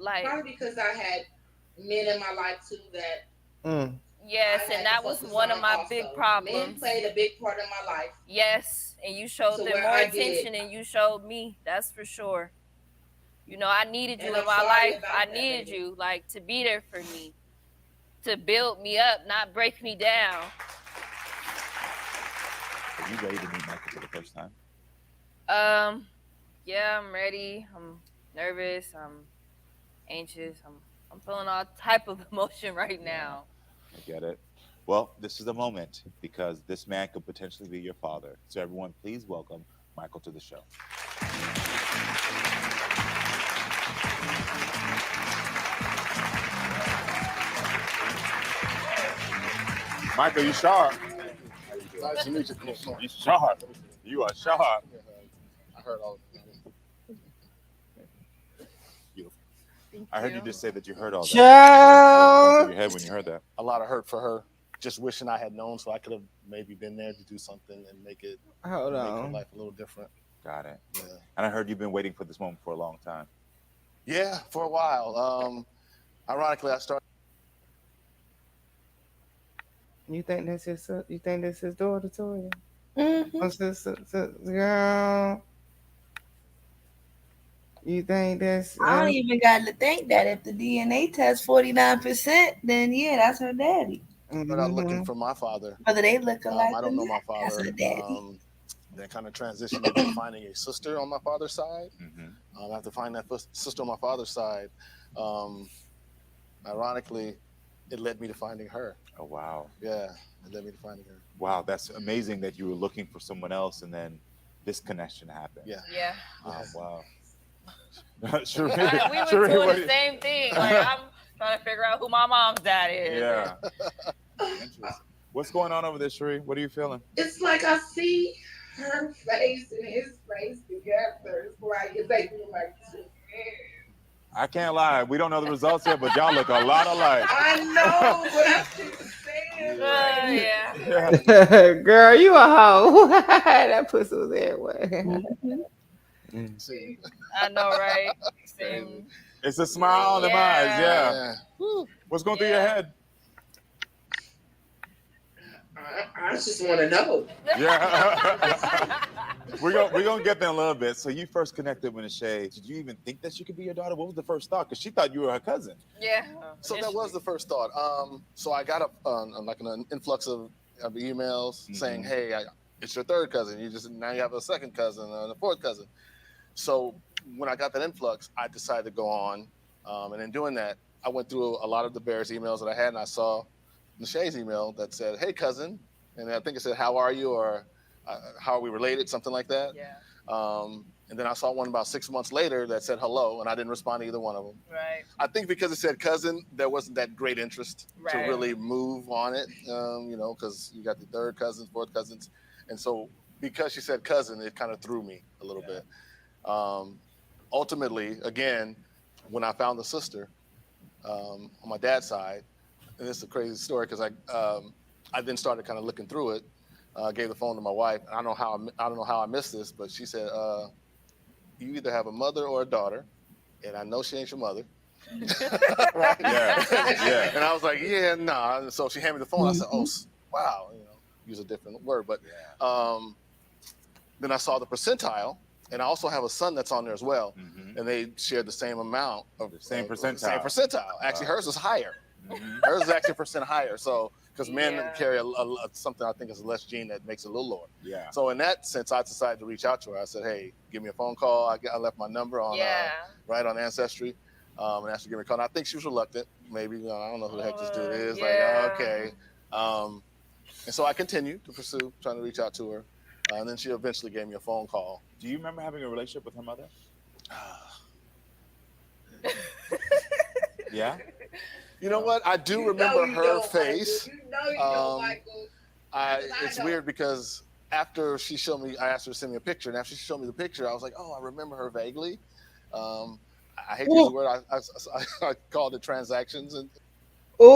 Probably because I had men in my life too that. Yes, and that was one of my big problems. Men played a big part in my life. Yes, and you showed them more attention than you showed me. That's for sure. You know, I needed you in my life. I needed you, like, to be there for me, to build me up, not break me down. Are you ready to meet Michael for the first time? Yeah, I'm ready. I'm nervous. I'm anxious. I'm feeling all type of emotion right now. I get it. Well, this is the moment because this man could potentially be your father. So everyone, please welcome Michael to the show. Michael, you sharp. Nice to meet you. You sharp. You are sharp. I heard all of it. I heard you just say that you heard all that. Child. Your head when you heard that. A lot of hurt for her. Just wishing I had known, so I could have maybe been there to do something and make her life a little different. Got it. Yeah. And I heard you've been waiting for this moment for a long time. Yeah, for a while. Ironically, I started. You think that's his? You think that's his daughter, Toya? Girl. You think that's? I don't even got to think that if the DNA test 49%, then yeah, that's her daddy. But I'm looking for my father. Whether they look alike, I don't know my that's father. her daddy. Then kind of transitioned into finding a sister on my father's side. After finding that sister on my father's side, ironically, it led me to finding her. Oh, wow. Yeah, it led me to finding her. Wow, that's amazing that you were looking for someone else and then this connection happened. Yeah. Yeah. Oh, wow. We were doing the same thing. Like, I'm trying to figure out who my mom's dad is. Yeah. Interesting. What's going on over there, Cherie? What are you feeling? It's like I see her face and his face together. It's like it's like I can't lie. We don't know the results yet, but y'all look a lot alike. I know, but I'm just saying. Yeah. Girl, you a hoe. That pussy was everywhere. I know, right? Same. It's a smile on the eyes, yeah. What's going through your head? I just want to know. Yeah. We're gonna get there in a little bit. So you first connected with Nisha. Did you even think that she could be your daughter? What was the first thought? Because she thought you were her cousin. Yeah. So that was the first thought. So I got an influx of emails saying, "Hey, it's your third cousin. Now you have a second cousin and a fourth cousin." So when I got that influx, I decided to go on, and in doing that, I went through a lot of the Bears emails that I had, and I saw Nashay's email that said, "Hey, cousin," and I think it said, "How are you?" or "How are we related?" Something like that. Yeah. And then I saw one about 6 months later that said hello, and I didn't respond to either one of them. Right. I think because it said cousin, there wasn't that great interest to Right. really move on it, because you got the third cousins, fourth cousins. And so because she said cousin, it kind of threw me a little bit. Ultimately, again, when I found the sister on my dad's side, and this is a crazy story because I then started kind of looking through it. Gave the phone to my wife. I don't know how I missed this, but she said, "You either have a mother or a daughter, and I know she ain't your mother." Right? Yeah. And I was like, "Yeah, nah." And so she handed me the phone. I said, "Oh, wow," use a different word, but then I saw the percentile, and I also have a son that's on there as well, and they shared the same amount of the same percentile. Same percentile. Actually, hers is higher. Hers is actually a percent higher. So because men carry something I think is a less gene that makes it a little lower. Yeah. So in that sense, I decided to reach out to her. I said, "Hey, give me a phone call." I left my number on right on Ancestry, and asked her to give me a call. And I think she was reluctant. Maybe I don't know who the heck this dude is. Like, okay. And so I continued to pursue, trying to reach out to her, and then she eventually gave me a phone call. Do you remember having a relationship with her mother? Yeah. You know what? I do remember her face. It's weird because after she showed me, I asked her to send me a picture, and after she showed me the picture, I was like, "Oh, I remember her vaguely." I hate to use the word. I called it transactions. And Oh,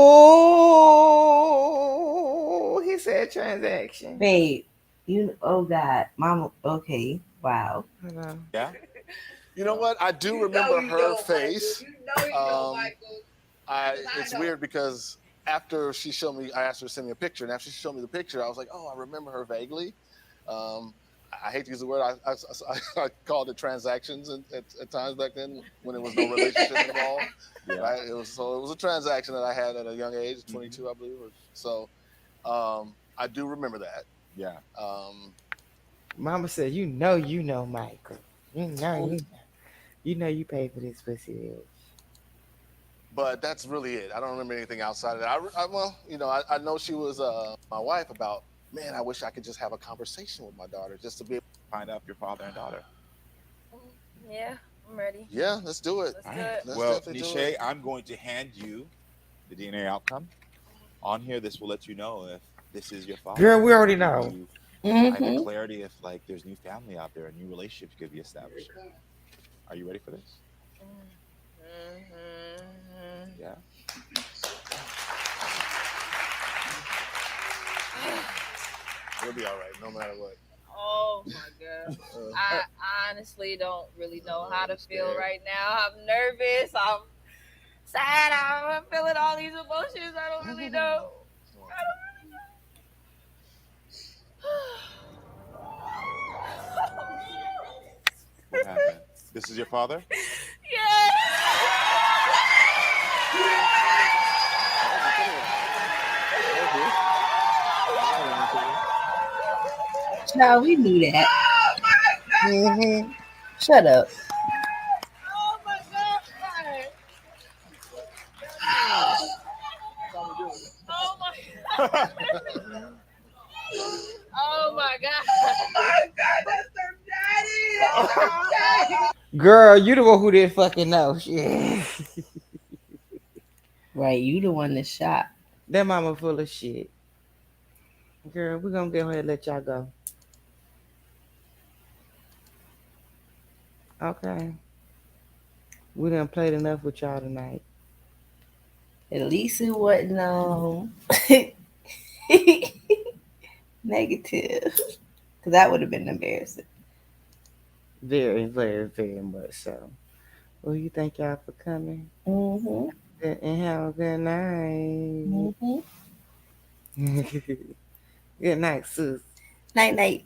he said transaction. Babe, oh God, Mama. Okay, wow. Yeah. You know what? I do remember her face. It's weird because after she showed me, I asked her to send me a picture, and after she showed me the picture, I was like, "Oh, I remember her vaguely." I hate to use the word. I called it transactions at times back then when there was no relationship involved. Yeah. Right? It was a transaction that I had at a young age, 22, I believe. So I do remember that. Yeah. Mama said, you know, Michael. You know you pay for this pussy. But that's really it. I don't remember anything outside of that. I know she was my wife about, man, I wish I could just have a conversation with my daughter just to be able to find out your father and daughter. Yeah, I'm ready. Yeah, let's do it. Let's do it. Well, Nishay, I'm going to hand you the DNA outcome. On here, this will let you know if this is your father. Girl, we already know. Either clarity if there's new family out there, a new relationship could be established. Are you ready for this? Yeah. It'll be all right, no matter what. Oh my God. I honestly don't really know how to feel right now. I'm nervous. I'm sad. I'm feeling all these emotions. I don't really know. What happened? This is your father? Yeah. Child, we knew that. Shut up. Oh my God. Oh my God. Oh my God. That's her daddy. Girl, you the one who didn't fucking know. Shit. Right, you the one that shot. That mama full of shit. Girl, we're gonna go ahead and let y'all go. Okay. We done played enough with y'all tonight. At least it wasn't negative. Because that would have been embarrassing. Very, very, very much so. Well, you thank y'all for coming. And have a good night. Good night, sis. Night, night.